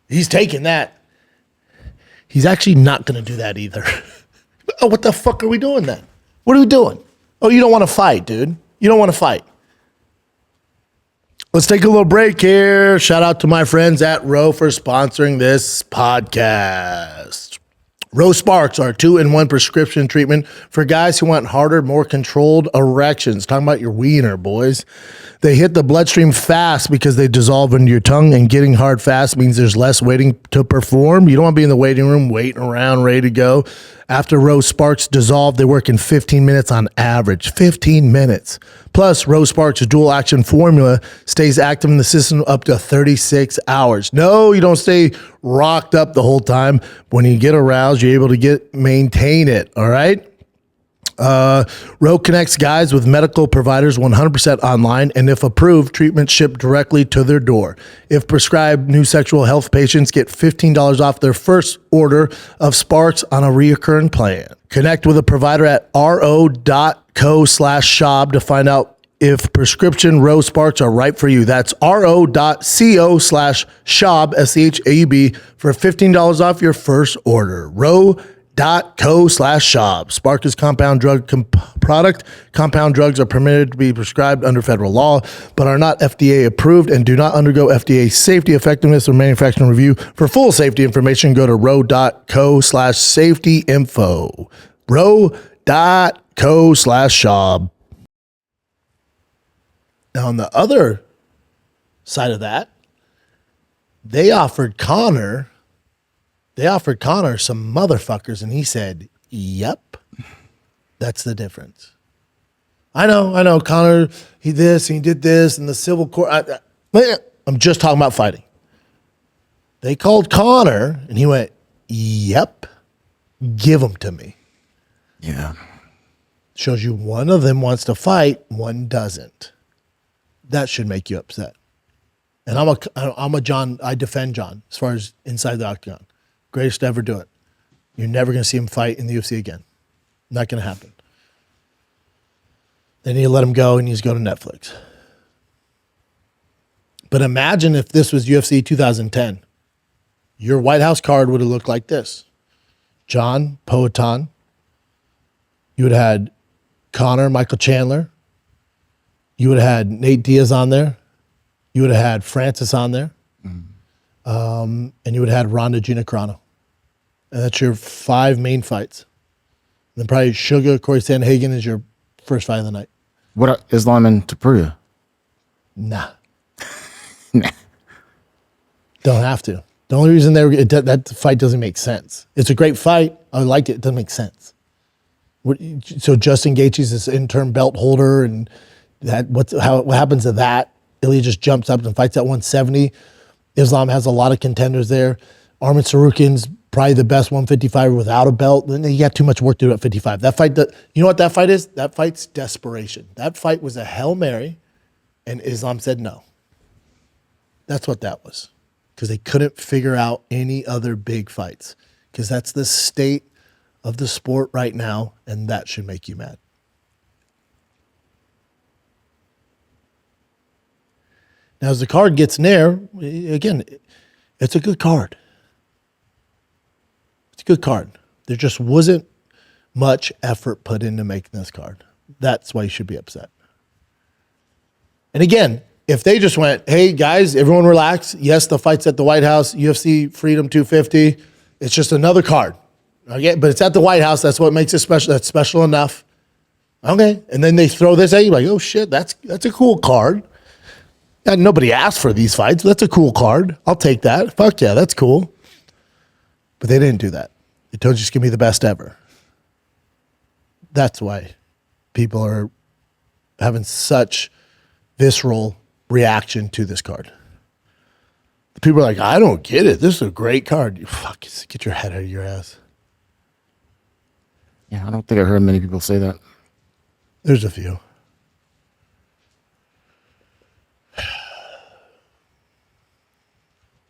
He's taking that. He's actually not going to do that either. Oh, what the fuck are we doing then? What are we doing? Oh, you don't want to fight, dude. You don't want to fight. Let's take a little break here. Shout out to my friends at Roe for sponsoring this podcast. Roe Sparks are 2-in-1 prescription treatment for guys who want harder, more controlled erections. Talking about your wiener, boys. They hit the bloodstream fast because they dissolve into your tongue, and getting hard fast means there's less waiting to perform. You don't want to be in the waiting room waiting around, ready to go. After Roe Sparks dissolve, they work in 15 minutes on average. 15 minutes. Plus, Roe Sparks' dual action formula stays active in the system up to 36 hours. No, you don't stay rocked up the whole time. When you get aroused, you're able to maintain it. All right. Roe connects guys with medical providers 100% online, and if approved, treatment shipped directly to their door. If prescribed, new sexual health patients get $15 off their first order of Sparks on a reoccurring plan. Connect with a provider at ro.co/Schaub to find out if prescription Roe Sparks are right for you. That's ro.co/Schaub, SCHAUB, for $15 off your first order. ro.co/Schaub. Spark is compound drug product. Compound drugs are permitted to be prescribed under federal law, but are not FDA approved and do not undergo FDA safety, effectiveness, or manufacturing review. For full safety information, go to ro.co/safety info. ro.co/Schaub. Now, on the other side of that, they offered Connor some motherfuckers, and he said, yep, that's the difference. I know, Connor, he did this, and the civil court. I'm just talking about fighting. They called Connor, and he went, yep, give them to me. Yeah. Shows you one of them wants to fight, one doesn't. That should make you upset. And I'm a Jon. I defend Jon as far as inside the octagon. Greatest to ever do it. You're never going to see him fight in the UFC again. Not going to happen. They need to let him go. He needs to go to Netflix. But imagine if this was UFC 2010. Your White House card would have looked like this. Jon Poatan. You would have had Conor, Michael Chandler. You would have had Nate Diaz on there. You would have had Francis on there. And you would have had Ronda Gina Carano. And that's your 5 main fights. And then probably Sugar, Corey Sandhagen is your first fight of the night. What about Islam and Tapuria? Nah. Don't have to. The only reason that fight doesn't make sense. It's a great fight. I liked it. It doesn't make sense. So Justin Gaethje's this interim belt holder, and what happens to that? Ilya just jumps up and fights at 170. Islam has a lot of contenders there. Arman Sarukin's probably the best 155 without a belt. Then you got too much work to do at 55. That fight, you know what that fight is? That fight's desperation. That fight was a Hail Mary, and Islam said no. That's what that was. Because they couldn't figure out any other big fights. Because that's the state of the sport right now, and that should make you mad. Now, as the card gets near, again, it's a good card. It's a good card. There just wasn't much effort put into making this card. That's why you should be upset. And again, if they just went, hey, guys, everyone relax. Yes, the fight's at the White House, UFC Freedom 250. It's just another card. Okay, but it's at the White House. That's what makes it special. That's special enough. Okay, and then they throw this at you like, oh, shit, that's a cool card. And nobody asked for these fights. That's a cool card. I'll take that. Fuck yeah, that's cool. But they didn't do that. They told you just give me the best ever. That's why people are having such visceral reaction to this card. The people are like, I don't get it. This is a great card. You fuck, get your head out of your ass. Yeah, I don't think I heard many people say that. There's a few.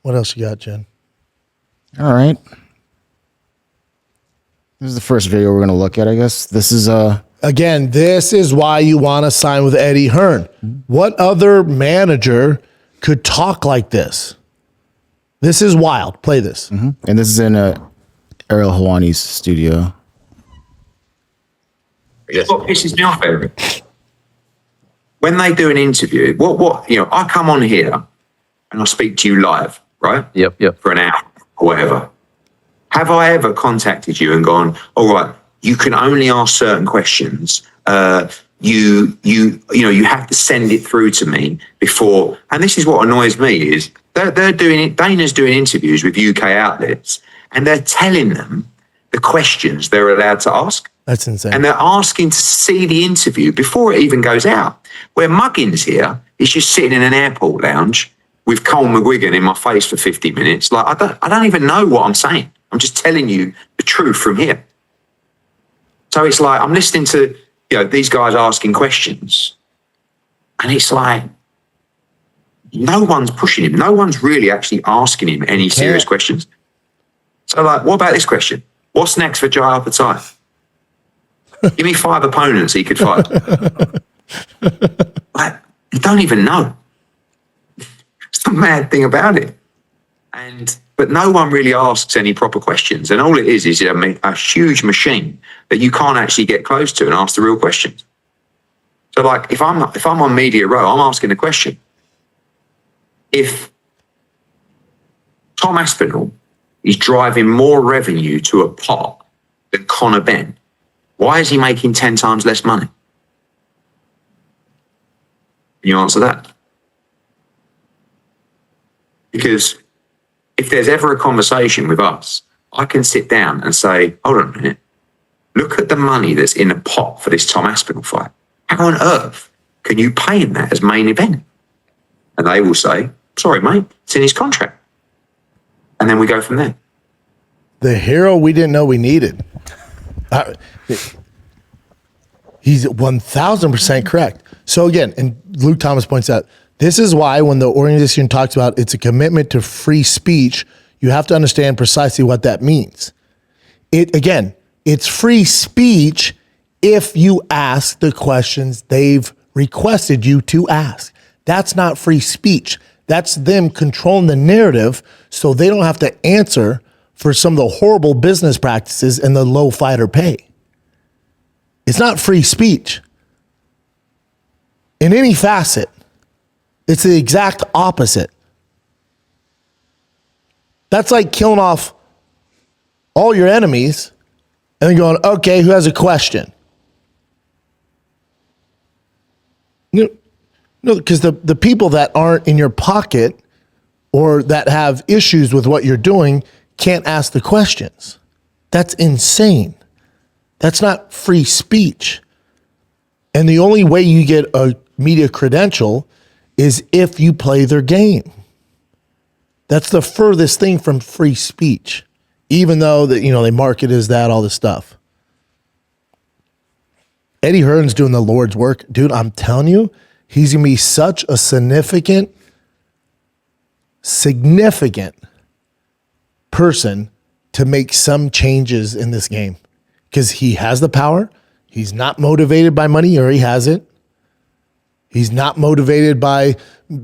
What else you got, Jen? All right. This is the first video we're going to look at, I guess. This is Again, this is why you want to sign with Eddie Hearn. What other manager could talk like this? This is wild. Play this. and this is in Ariel Helwani's studio. Yes. What pisses me off, Eric? When they do an interview, I come on here and I speak to you live, right? Yep. For an hour or whatever. Have I ever contacted you and gone, all right, you can only ask certain questions. You have to send it through to me before. And this is what annoys me is they're doing it. Dana's doing interviews with UK outlets, and they're telling them the questions they're allowed to ask. That's insane. And they're asking to see the interview before it even goes out. Where Muggins here is just sitting in an airport lounge with Cole McGuigan in my face for 50 minutes. Like I don't even know what I'm saying. I'm just telling you the truth from here. So it's like I'm listening to these guys asking questions, and it's like no one's pushing him. No one's really actually asking him any serious questions. So like, what about this question? What's next for Jai Alpertai? Give me 5 opponents he could fight. Like, you don't even know. It's the mad thing about it. But no one really asks any proper questions. And all it is a huge machine that you can't actually get close to and ask the real questions. So like, if I'm on Media Row, I'm asking a question. If Tom Aspinall is driving more revenue to a pot than Conor Benn, why is he making 10 times less money? Can you answer that? Because if there's ever a conversation with us, I can sit down and say, hold on a minute, look at the money that's in a pot for this Tom Aspinall fight. How on earth can you pay him that as main event? And they will say, sorry, mate, it's in his contract. And then we go from there. The hero we didn't know we needed. He's 1,000% correct. So again, and Luke Thomas points out, This is why when the organization talks about it's a commitment to free speech, you have to understand precisely what that means. It's free speech if you ask the questions they've requested you to ask. That's not free speech. That's them controlling the narrative so they don't have to answer for some of the horrible business practices and the low fighter pay. It's not free speech in any facet. It's the exact opposite. That's like killing off all your enemies and then going, okay, who has a question? No, because the people that aren't in your pocket or that have issues with what you're doing can't ask the questions. That's insane. That's not free speech. And the only way you get a media credential is if you play their game. That's the furthest thing from free speech, even though that they market as that, all this stuff. Eddie Hearn's doing the Lord's work. Dude, I'm telling you, he's going to be such a significant person to make some changes in this game because he has the power. He's not motivated by money, or he has it. He's not motivated by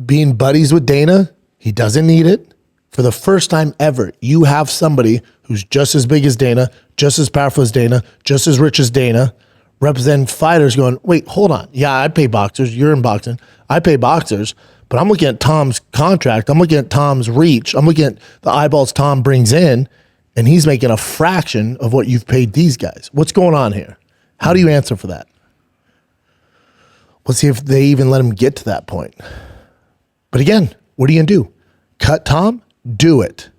being buddies with Dana. He doesn't need it. For the first time ever, you have somebody who's just as big as Dana, just as powerful as Dana, just as rich as Dana, representing fighters going, wait, hold on. Yeah, I pay boxers. You're in boxing. I pay boxers. But I'm looking at Tom's contract. I'm looking at Tom's reach. I'm looking at the eyeballs Tom brings in, and he's making a fraction of what you've paid these guys. What's going on here? How do you answer for that? Let's see if they even let him get to that point. But again, what are you going to do? Cut Tom? Do it.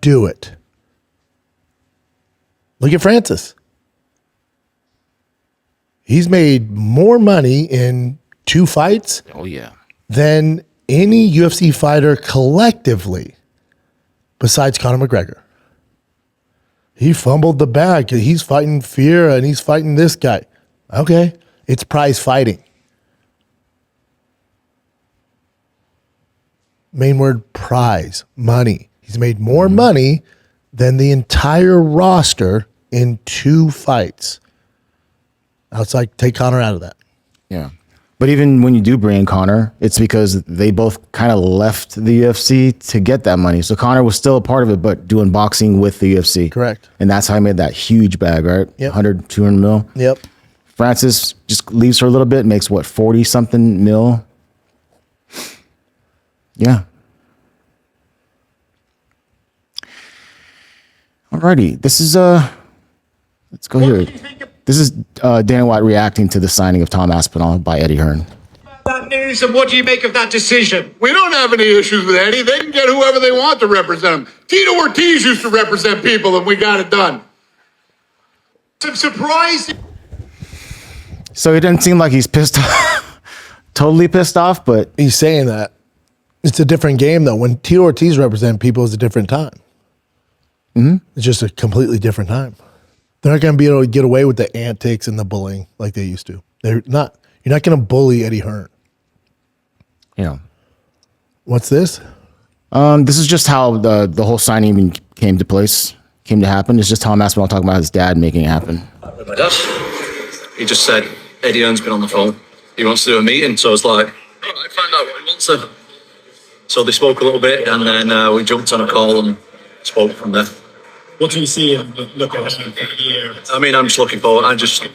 Do it. Look at Francis. He's made more money in 2 fights than any UFC fighter collectively besides Conor McGregor. He fumbled the bag. He's fighting Fear and he's fighting this guy. Okay. It's prize fighting. Main word, prize, money. He's made more money than the entire roster in 2 fights. Outside, take Conor out of that. Yeah. But even when you do bring in Conor, it's because they both kind of left the UFC to get that money. So Conor was still a part of it, but doing boxing with the UFC. Correct. And that's how he made that huge bag, right? Yep. 100, 200 mil. Yep. Francis just leaves for a little bit, makes what, 40 something mil? Yeah. Alrighty. This is, let's go here. This is Dana White reacting to the signing of Tom Aspinall by Eddie Hearn. That news, and what do you make of that decision? We don't have any issues with Eddie. They can get whoever they want to represent them. Tito Ortiz used to represent people, and we got it done. I'm surprised. So it doesn't seem like he's pissed off, totally pissed off, but He's saying that. It's a different game, though. When Tito Ortiz represent people, it's a different time. It's just a completely different time. They're not going to be able to get away with the antics and the bullying like they used to. They're not. You're not going to bully Eddie Hearn. What's this? This is just how the whole signing even came to happen. It's just Tom Aspinall talking about his dad making it happen. My dad, he just said, Eddie Hearn's been on the phone. He wants to do a meeting. So I was like, all right, find out what he wants to. So they spoke a little bit, and then we jumped on a call and spoke from there. What do you see and look at for the year? I mean, I'm just looking forward. I just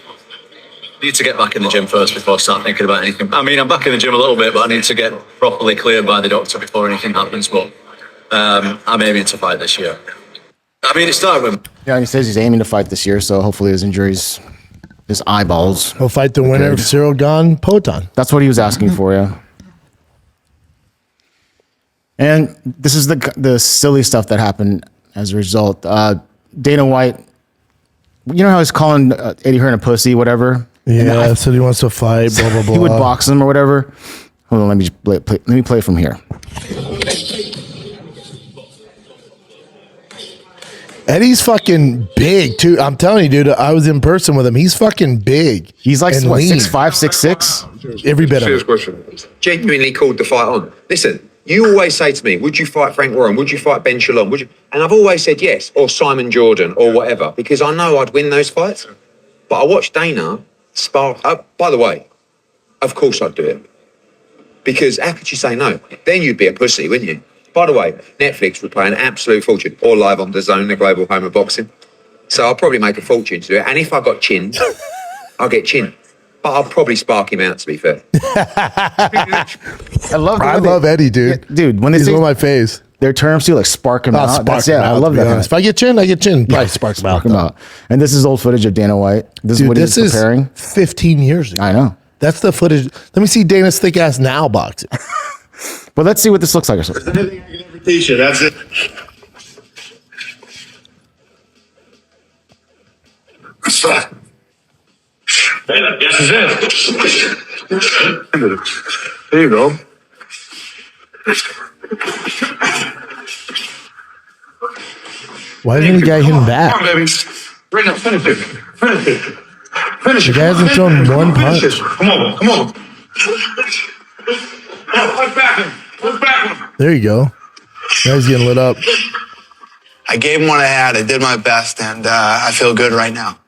need to get back in the gym first before I start thinking about anything. I mean, I'm back in the gym a little bit, but I need to get properly cleared by the doctor before anything happens. But I'm aiming to fight this year. I mean, it started with... Yeah, and he says he's aiming to fight this year, so hopefully his injuries, his eyeballs. He'll fight the winner of Cyril Gane Poton. That's what he was asking for, yeah. And this is the silly stuff that happened as a result. Dana White, you know how he's calling Eddie Hearn a pussy, whatever? Yeah, said he wants to fight, blah, blah, blah. He would box him or whatever. Hold on, let me play it from here. Eddie's fucking big too. I'm telling you, dude. I was in person with him. He's fucking big. He's like and what, lean. 6'5", 6'6"? Every bit of it. question. Genuinely called the fight on. Listen, you always say to me, would you fight Frank Warren? Would you fight Ben Shalom? Would you? And I've always said yes, or Simon Jordan, or whatever, because I know I'd win those fights. But I watched Dana spar. By the way, of course I'd do it. Because how could you say no? Then you'd be a pussy, wouldn't you? By the way, Netflix would pay an absolute fortune, or live on DAZN, the global home of boxing. So I'll probably make a fortune to do it. And if I got chinned, I'll get chinned. But I'll probably spark him out, to be fair. I love Eddie, dude. Yeah, dude, when they He's say one of my faves. their terms too, like spark him out. Spark Yeah, him out, I love to be that. honest. If I get chin, I get chin. Probably sparks him out. Spark him out. And this is old footage of Dana White. This is what he's preparing. 15 years ago. I know. That's the footage. Let me see Dana's thick ass now boxing. But let's see what this looks like. That's it. Yes, it is. There you go. Why isn't the guy hitting back? Come on, baby. Right now, finish it. Finish it. Finish The it. guy hasn't thrown one Finish punch. it. Come on, come on. Punch back him. Punch back him. There you go. Now he's getting lit up. I gave him what I had. I did my best, and I feel good right now.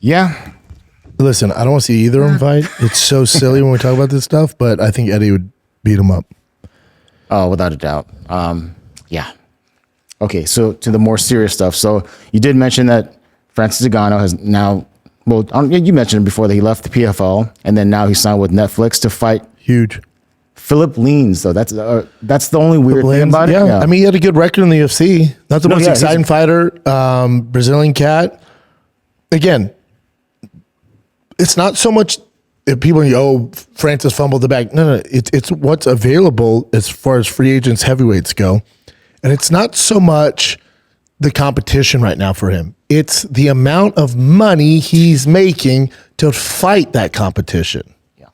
Yeah. Listen, I don't want to see either of them fight. It's so silly when we talk about this stuff, but I think Eddie would beat him up. Oh, without a doubt. Yeah. Okay, so to the more serious stuff. So you did mention that Francis Ngannou has now, well, you mentioned before that he left the PFL, and then now he signed with Netflix to fight Huge. Philip Leans, though. That's the only weird thing about it. Yeah. I mean, he had a good record in the UFC. Not the most yeah, exciting fighter. Brazilian cat. Again, it's not so much if people go, oh, Francis fumbled the bag. No. It's what's available as far as free agents, heavyweights go. And it's not so much the competition right now for him. It's the amount of money he's making to fight that competition. Yeah.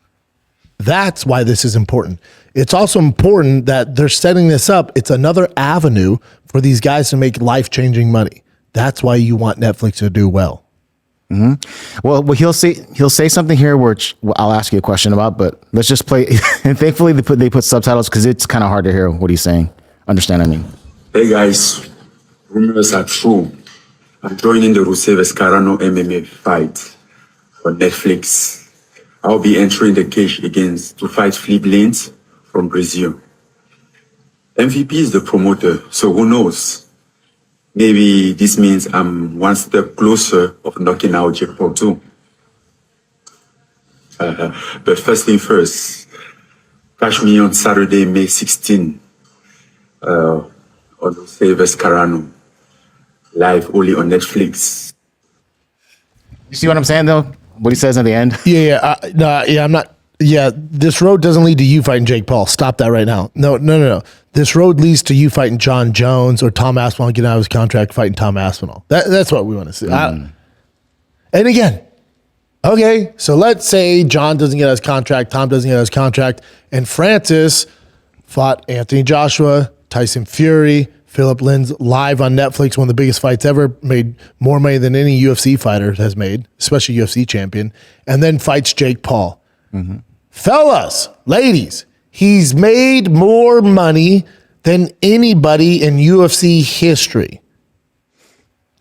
That's why this is important. It's also important that they're setting this up. It's another avenue for these guys to make life-changing money. That's why you want Netflix to do well. Mm-hmm. Well, he'll say something here, which I'll ask you a question about, but let's just play. And thankfully, they put subtitles because it's kind of hard to hear what he's saying. Understand what I mean? Hey guys, rumors are true. I'm joining the Rusev Escarano MMA fight for Netflix. I'll be entering the cage to fight Philip Lins from Brazil. MVP is the promoter, so who knows? Maybe this means I'm one step closer of knocking out Jake Paul too. But first thing first, catch me on Saturday, May 16, on Rusev Escarano, live only on Netflix. You see what I'm saying, though? What he says at the end? I'm not. Yeah, this road doesn't lead to you fighting Jake Paul. Stop that right now. No. This road leads to you fighting Jon Jones or Tom Aspinall getting out of his contract fighting Tom Aspinall. That's what we want to see. And again, okay, so let's say Jon doesn't get out of his contract, Tom doesn't get out of his contract, and Francis fought Anthony Joshua, Tyson Fury, Philip Lins live on Netflix, one of the biggest fights ever, made more money than any UFC fighter has made, especially UFC champion, and then fights Jake Paul. Mm-hmm. Fellas, ladies, he's made more money than anybody in UFC history.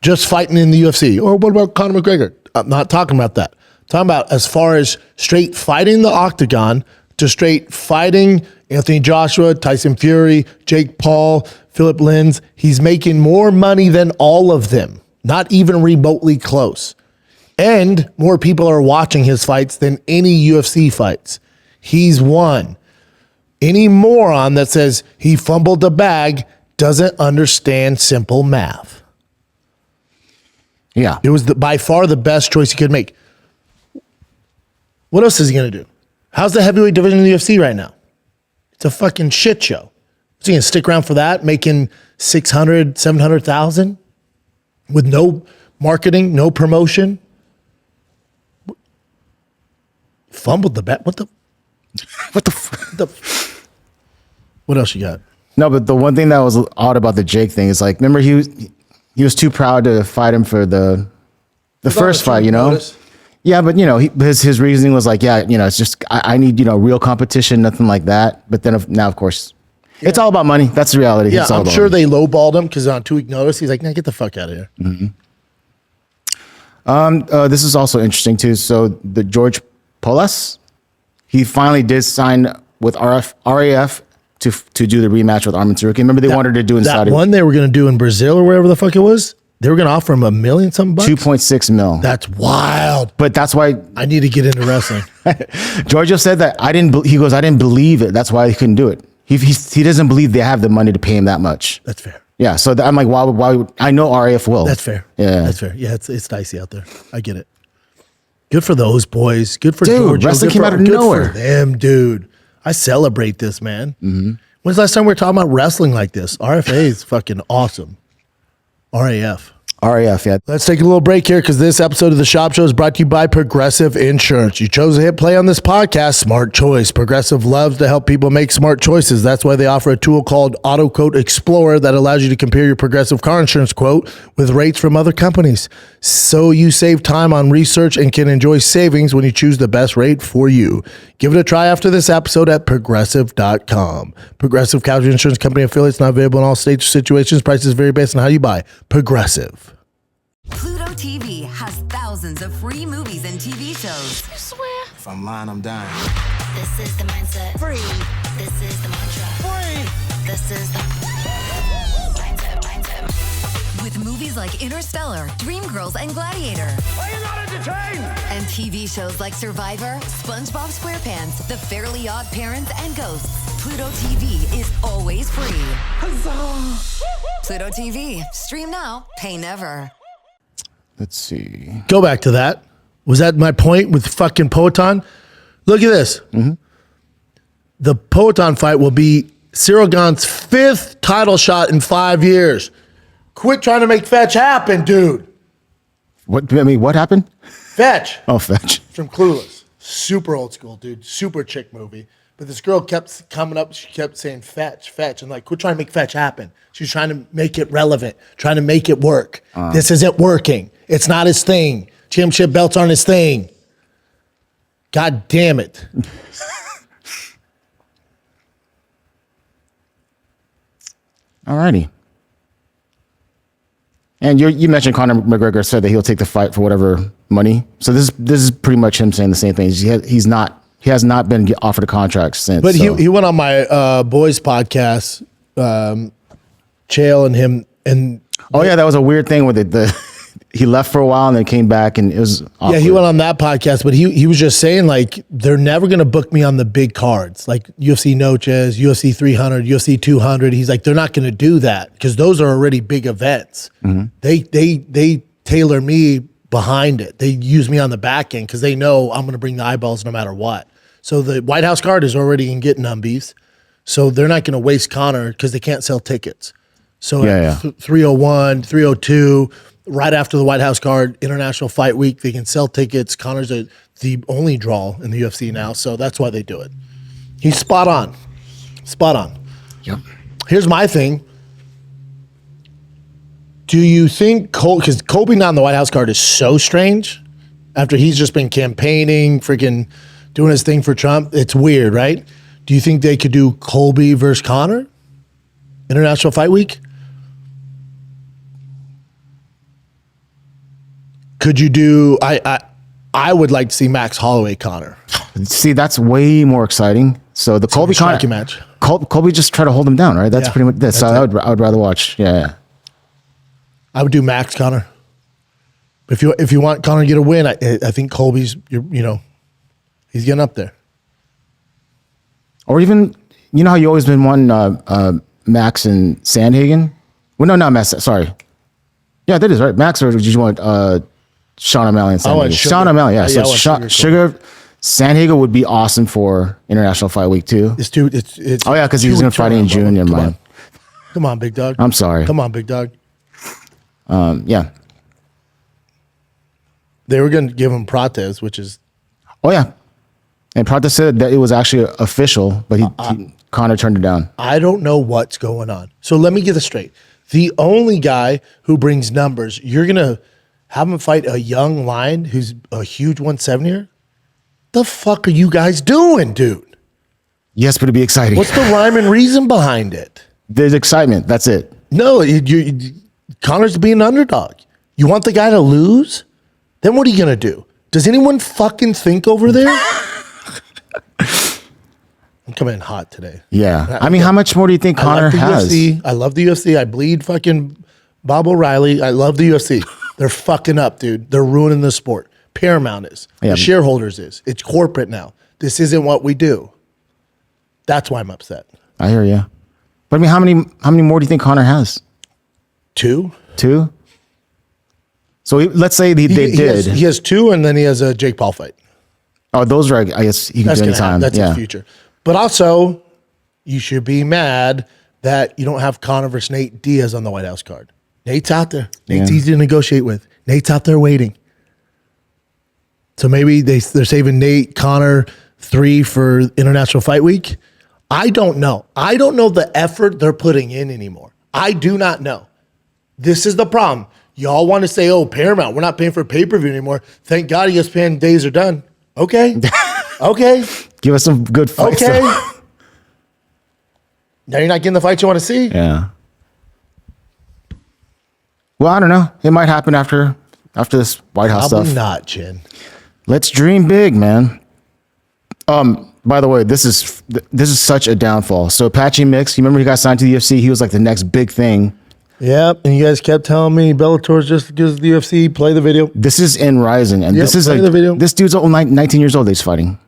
Just fighting in the UFC. Or what about Conor McGregor? I'm not talking about that. I'm talking about as far as straight fighting the octagon to straight fighting Anthony Joshua, Tyson Fury, Jake Paul, Philip Lins. He's making more money than all of them. Not even remotely close. And more people are watching his fights than any UFC fights. He's won. Any moron that says he fumbled the bag doesn't understand simple math. Yeah. It was by far the best choice he could make. What else is he going to do? How's the heavyweight division in the UFC right now? It's a fucking shit show. Is he going to stick around for that, making 600, 700,000 with no marketing, no promotion? Fumbled the bat. What else you got? No, but the one thing that was odd about the Jake thing is like, remember he was too proud to fight him for the first fight, you know? Notice. Yeah, but you know, his reasoning was like, yeah, you know, it's just I need, you know, real competition, nothing like that. But then now, of course, it's all about money. That's the reality. Yeah, I'm sure they lowballed him because on 2-week notice, he's like, nah, get the fuck out of here. This is also interesting too. So the George Polas, he finally did sign with RAF to do the rematch with Arman Tsarukyan. Remember they wanted to do in Saudi. That one they were going to do in Brazil or wherever the fuck it was. They were going to offer him $1 million something bucks. 2.6 mil. That's wild. But that's why I need to get into wrestling. Giorgio said that I didn't believe it. That's why he couldn't do it. He doesn't believe they have the money to pay him that much. That's fair. Yeah. So I'm like, why? I know RAF will. That's fair. Yeah. That's fair. Yeah. It's dicey out there. I get it. Good for those boys. Good for dude, Giorgio. Wrestling came out of nowhere. Good for them, dude. I celebrate this, man. When's the last time we were talking about wrestling like this? RFA is fucking awesome. RAF. RAF, yeah. Let's take a little break here because this episode of the Schaub Show is brought to you by Progressive Insurance. You chose to hit play on this podcast, smart choice. Progressive loves to help people make smart choices. That's why they offer a tool called Auto Quote Explorer that allows you to compare your Progressive car insurance quote with rates from other companies. So you save time on research and can enjoy savings when you choose the best rate for you. Give it a try after this episode at Progressive.com. Progressive Casualty Insurance Company affiliates not available in all states or situations. Prices vary based on how you buy. Progressive. Pluto TV has thousands of free movies and TV shows. I swear. If I'm lying, I'm dying. This is the mindset. Free. This is the mantra. Free. This is the mindset. With movies like Interstellar, Dreamgirls, and Gladiator. Are you not entertained? And TV shows like Survivor, SpongeBob SquarePants, The Fairly Odd Parents, and Ghosts. Pluto TV is always free. Huzzah! Pluto TV. Stream now. Pay never. Let's see. Go back to that. Was that my point with fucking Poatan? Look at this. The Poatan fight will be Cyril Gane's 5th title shot in 5 years. Quit trying to make fetch happen, dude. What happened? Fetch. Oh, Fetch. From Clueless. Super old school, dude. Super chick movie. But this girl kept coming up. She kept saying fetch, fetch. And like, quit trying to make fetch happen. She's trying to make it relevant, trying to make it work. This isn't working. It's not his thing. Championship belts aren't his thing. God damn it. Alrighty. And you mentioned Conor McGregor said that he'll take the fight for whatever money. So this is pretty much him saying the same thing. He has not been offered a contract since. But he went on my boys podcast, Chael and him, and that was a weird thing with it. He left for a while and then came back, and it was awkward. Yeah, he went on that podcast, but he was just saying like they're never gonna book me on the big cards like UFC Noches, UFC 300, UFC 200. He's like they're not gonna do that because those are already big events. They tailor me behind it. They use me on the back end because they know I'm gonna bring the eyeballs no matter what. So the White House card is already in getting numbies, so they're not gonna waste Conor because they can't sell tickets. So 301, 302. Right after the White House card, International Fight Week, they can sell tickets. Conor's the only draw in the UFC now, so that's why they do it. He's spot on. Spot on. Yep. Here's my thing. Do you think because Colby not on the White House card is so strange after he's just been campaigning, freaking doing his thing for Trump? It's weird, right? Do you think they could do Colby versus Conor? International Fight Week? Could you do? I would like to see Max Holloway Conor. See, that's way more exciting. So the Colby Conor match. Colby just try to hold him down, right? That's pretty much this. So I would rather watch. Yeah. I would do Max Conor. If you want Conor to get a win, I think Colby's he's getting up there. Or even how you always been wanting Max and Sandhagen. Well, no, not Max. Sorry. Yeah, that is right. Max, or did you want Sean O'Malley and Sandhagen? Sean O'Malley, yeah. So Sugar Sandhagen would be awesome for International Fight Week too. It's oh yeah, because he was going to fight in June. Never mind. Come on, big dog. I'm sorry. Come on, big dog. Yeah. They were going to give him Prates, which is. Oh yeah, and Prates said that it was actually official, but Conor turned it down. I don't know what's going on. So let me get this straight. The only guy who brings numbers, you're going to have him fight a young lion who's a huge 170er? The fuck are you guys doing, dude? Yes, but it'd be exciting. What's the rhyme and reason behind it? There's excitement. That's it. No, Conor's being an underdog. You want the guy to lose? Then what are you going to do? Does anyone fucking think over there? I'm coming in hot today. Yeah. I mean, how much more do you think Conor has? UFC. I love the UFC. I bleed fucking Bob O'Reilly. I love the UFC. They're fucking up, dude. They're ruining the sport. Paramount is. Yeah. The shareholders is. It's corporate now. This isn't what we do. That's why I'm upset. I hear you. But I mean, how many more do you think Conor has? 2. So let's say they did. He has 2, and then he has a Jake Paul fight. Oh, those are, I guess he can do anytime. That's his future. But also, you should be mad that you don't have Conor versus Nate Diaz on the White House card. Nate's out there. Nate's easy to negotiate with. Nate's out there waiting. So maybe they're saving Nate, Conor 3 for International Fight Week. I don't know. I don't know the effort they're putting in anymore. I do not know. This is the problem. Y'all want to say, oh, Paramount, we're not paying for pay-per-view anymore. Thank God ESPN days are done. Okay. Okay. Give us some good fights. Okay. Now you're not getting the fight you want to see? Yeah. Well, I don't know. It might happen after this White House Probably stuff. not, Chin. Let's dream big, man. By the way, this is such a downfall. So Patchy Mix, you remember he got signed to the UFC? He was like the next big thing. Yep, and you guys kept telling me Bellator's just because the UFC. Play the video. This is in Rising, and Yep, this is play like the video. This dude's 19 years old. He's fighting.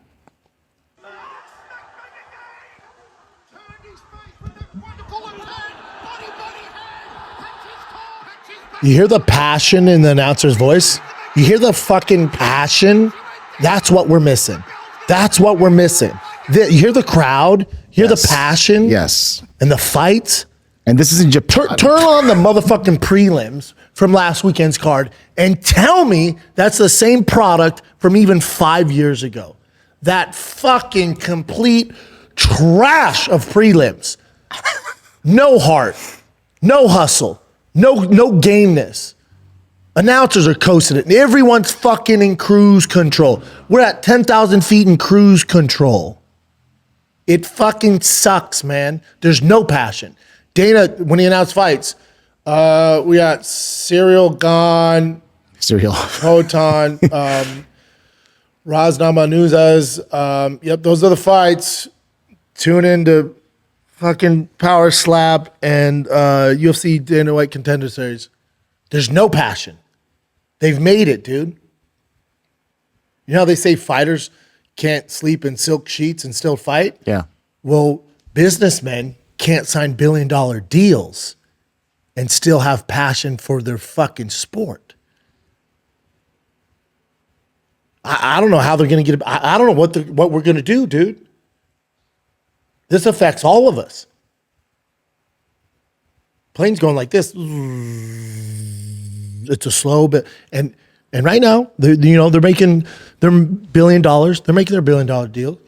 You hear the passion in the announcer's voice? You hear the fucking passion? That's what we're missing. That's what we're missing. You hear the crowd? You hear the passion? Yes. And the fights? And this is in Japan. Turn on the motherfucking prelims from last weekend's card and tell me that's the same product from even 5 years ago. That fucking complete trash of prelims. No heart, no hustle, no gameness. Announcers are coasting it, and everyone's fucking in cruise control. We're at 10,000 feet in cruise control. It fucking sucks, man. There's no passion. Dana, when he announced fights, we got Serial gone. Hotan, Raznama Nunez. Yep, those are the fights. Tune in to fucking Power Slap and UFC Dana White Contender Series. There's no passion. They've made it, dude. You know how they say fighters can't sleep in silk sheets and still fight? Yeah. Well, businessmen can't sign billion-dollar deals and still have passion for their fucking sport. I don't know how they're going to get it. I don't know what we're going to do, dude. This affects all of us. Plane's going like this. It's a slow bit, and right now, they're making their $1 billion. They're making their $1 billion deal.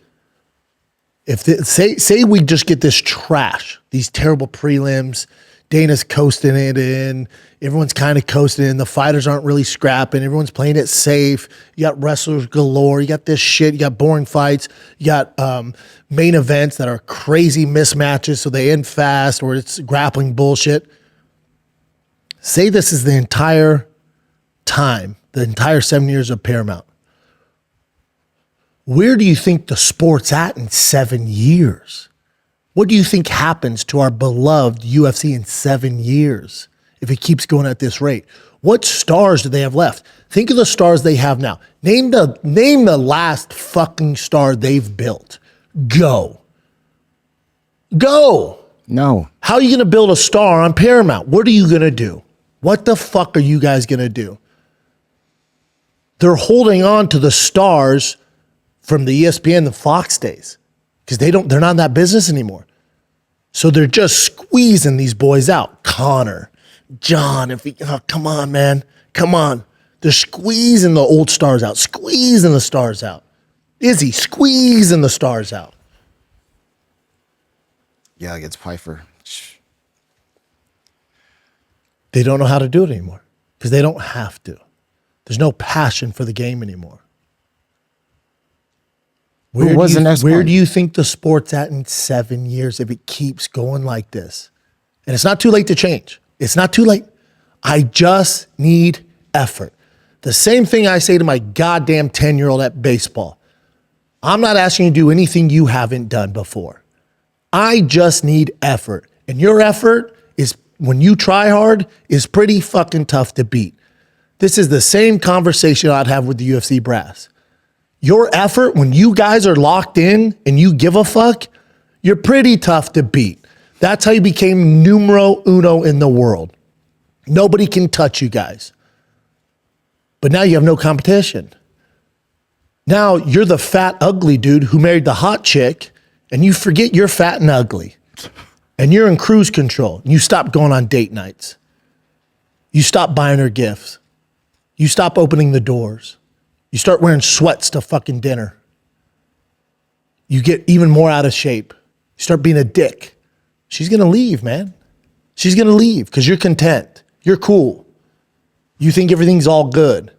If say we just get this trash, these terrible prelims, Dana's coasting it in, everyone's kind of coasting in, the fighters aren't really scrapping, everyone's playing it safe, you got wrestlers galore, you got this shit, you got boring fights, you got main events that are crazy mismatches so they end fast or it's grappling bullshit. Say this is the entire time, the entire 7 years of Paramount. Where do you think the sport's at in 7 years? What do you think happens to our beloved UFC in 7 years if it keeps going at this rate? What stars do they have left? Think of the stars they have now. Name the last fucking star they've built. Go. No. How are you going to build a star on Paramount? What are you going to do? What the fuck are you guys going to do? They're holding on to the stars from the ESPN, the Fox days, because they're not in that business anymore. So they're just squeezing these boys out. Conor, Jon, come on, man. Come on. They're squeezing the old stars out, squeezing the stars out. Izzy, squeezing the stars out. Yeah, against Pfeiffer. They don't know how to do it anymore because they don't have to. There's no passion for the game anymore. Where do you think the sport's at in 7 years if it keeps going like this? And it's not too late to change. It's not too late. I just need effort. The same thing I say to my goddamn 10-year-old at baseball. I'm not asking you to do anything you haven't done before. I just need effort. And your effort is, when you try hard, is pretty fucking tough to beat. This is the same conversation I'd have with the UFC brass. Your effort, when you guys are locked in and you give a fuck, you're pretty tough to beat. That's how you became numero uno in the world. Nobody can touch you guys. But now you have no competition. Now you're the fat, ugly dude who married the hot chick, and you forget you're fat and ugly. And you're in cruise control. You stop going on date nights. You stop buying her gifts. You stop opening the doors. You start wearing sweats to fucking dinner. You get even more out of shape. You start being a dick. She's going to leave, man. She's going to leave because you're content. You're cool. You think everything's all good.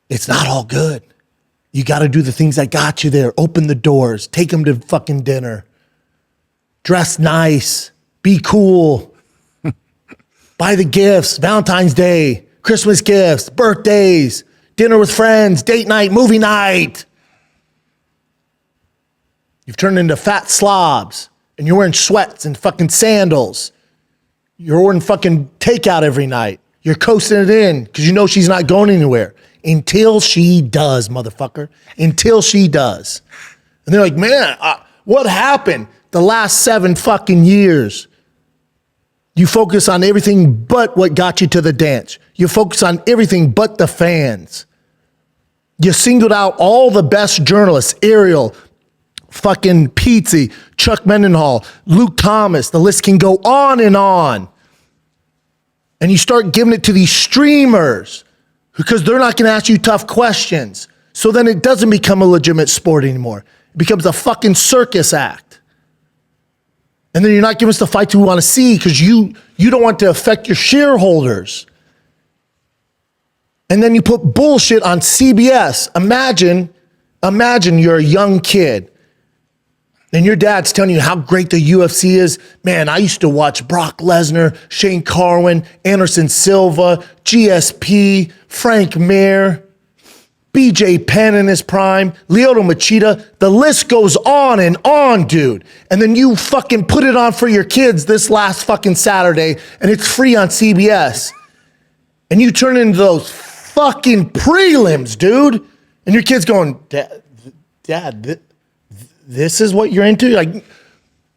It's not all good. You got to do the things that got you there. Open the doors. Take them to fucking dinner. Dress nice. Be cool. Buy the gifts. Valentine's Day. Christmas gifts. Birthdays. Dinner with friends. Date night. Movie night. You've turned into fat slobs. And you're wearing sweats and fucking sandals. You're ordering fucking takeout every night. You're coasting it in because you know she's not going anywhere. Until she does, motherfucker. Until she does. And they're like, man, what happened the last 7 fucking years? You focus on everything but what got you to the dance. You focus on everything but the fans. You singled out all the best journalists, Ariel, fucking Pizzi, Chuck Mendenhall, Luke Thomas. The list can go on. And you start giving it to these streamers because they're not going to ask you tough questions. So then it doesn't become a legitimate sport anymore. It becomes a fucking circus act. And then you're not giving us the fights we want to see because you don't want to affect your shareholders. And then you put bullshit on CBS. Imagine you're a young kid and your dad's telling you how great the UFC is. Man, I used to watch Brock Lesnar, Shane Carwin, Anderson Silva, GSP, Frank Mir, BJ Penn in his prime, Lyoto Machida. The list goes on, dude. And then you fucking put it on for your kids this last fucking Saturday, and it's free on CBS. And you turn into those fucking prelims, dude. And your kid's going, Dad, this is what you're into? Like,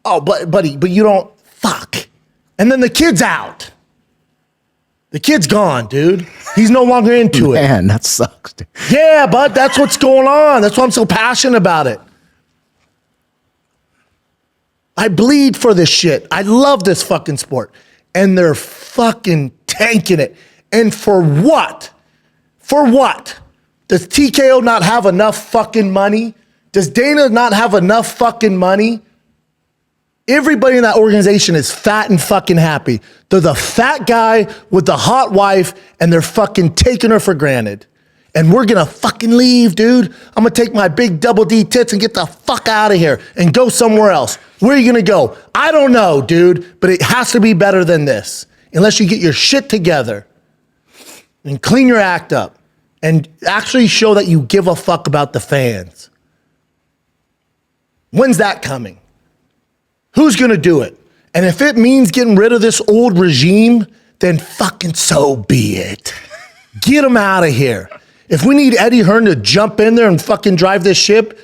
oh, buddy, but you don't, fuck. And then the kid's out. The kid's gone, dude. He's no longer into it. Man, that sucks, dude. Yeah, but that's what's going on. That's why I'm so passionate about it. I bleed for this shit. I love this fucking sport. And they're fucking tanking it. And for what? For what? Does TKO not have enough fucking money? Does Dana not have enough fucking money? Everybody in that organization is fat and fucking happy. They're the fat guy with the hot wife and they're fucking taking her for granted. And we're gonna fucking leave, dude. I'm gonna take my big double D tits and get the fuck out of here and go somewhere else. Where are you gonna go? I don't know, dude, but it has to be better than this. Unless you get your shit together and clean your act up and actually show that you give a fuck about the fans. When's that coming? Who's going to do it? And if it means getting rid of this old regime, then fucking so be it. Get them out of here. If we need Eddie Hearn to jump in there and fucking drive this ship,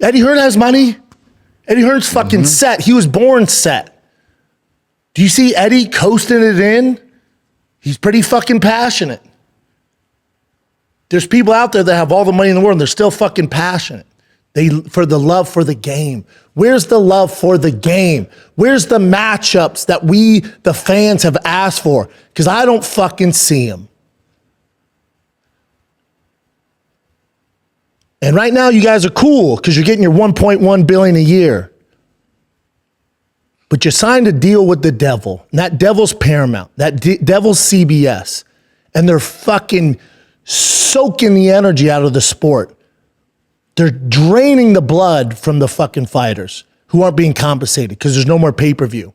Eddie Hearn has money. Eddie Hearn's fucking set. He was born set. Do you see Eddie coasting it in? He's pretty fucking passionate. There's people out there that have all the money in the world and they're still fucking passionate. For the love for the game. Where's the love for the game? Where's the matchups that we, the fans, have asked for? Because I don't fucking see them. And right now you guys are cool because you're getting your $1.1 billion a year. But you signed a deal with the devil. And that devil's Paramount. That devil's CBS. And they're fucking soaking the energy out of the sport. They're draining the blood from the fucking fighters who aren't being compensated because there's no more pay-per-view.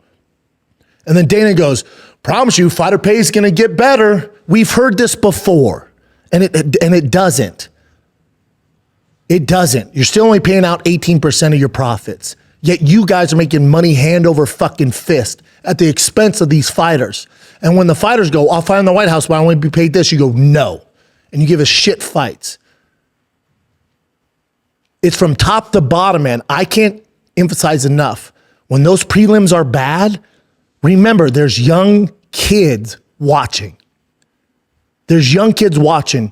And then Dana goes, promise you, fighter pay is going to get better. We've heard this before. And it doesn't. It doesn't. You're still only paying out 18% of your profits. Yet you guys are making money hand over fucking fist at the expense of these fighters. And when the fighters go, I'll fight in the White House, but I want to be paid this, you go, no. And you give us shit fights. It's from top to bottom, man. I can't emphasize enough. When those prelims are bad, remember, there's young kids watching. There's young kids watching.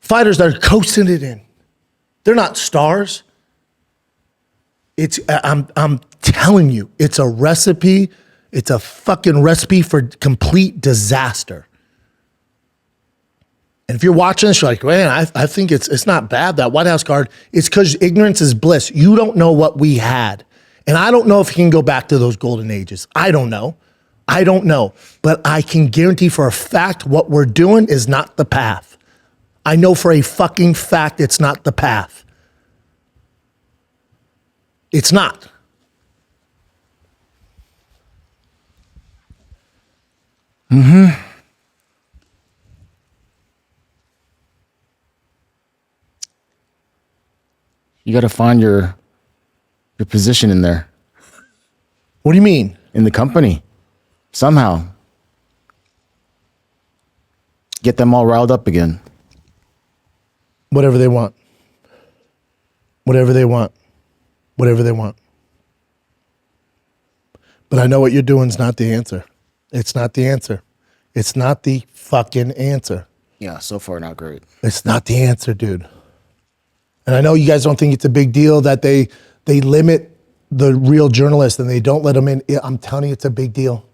Fighters that are coasting it in. They're not stars. I'm telling you, it's a recipe. It's a fucking recipe for complete disaster. And if you're watching this, you're like, man, I think it's not bad, that White House card. It's because ignorance is bliss. You don't know what we had. And I don't know if you can go back to those golden ages. I don't know. But I can guarantee for a fact what we're doing is not the path. I know for a fucking fact it's not the path. It's not. Mm-hmm. You got to find your position in there. What do you mean? In the company. Somehow. Get them all riled up again. Whatever they want. Whatever they want. Whatever they want. But I know what you're doing is not the answer. It's not the answer. It's not the fucking answer. Yeah, so far not great. It's not the answer, dude. And I know you guys don't think it's a big deal that they limit the real journalists and they don't let them in. I'm telling you, it's a big deal.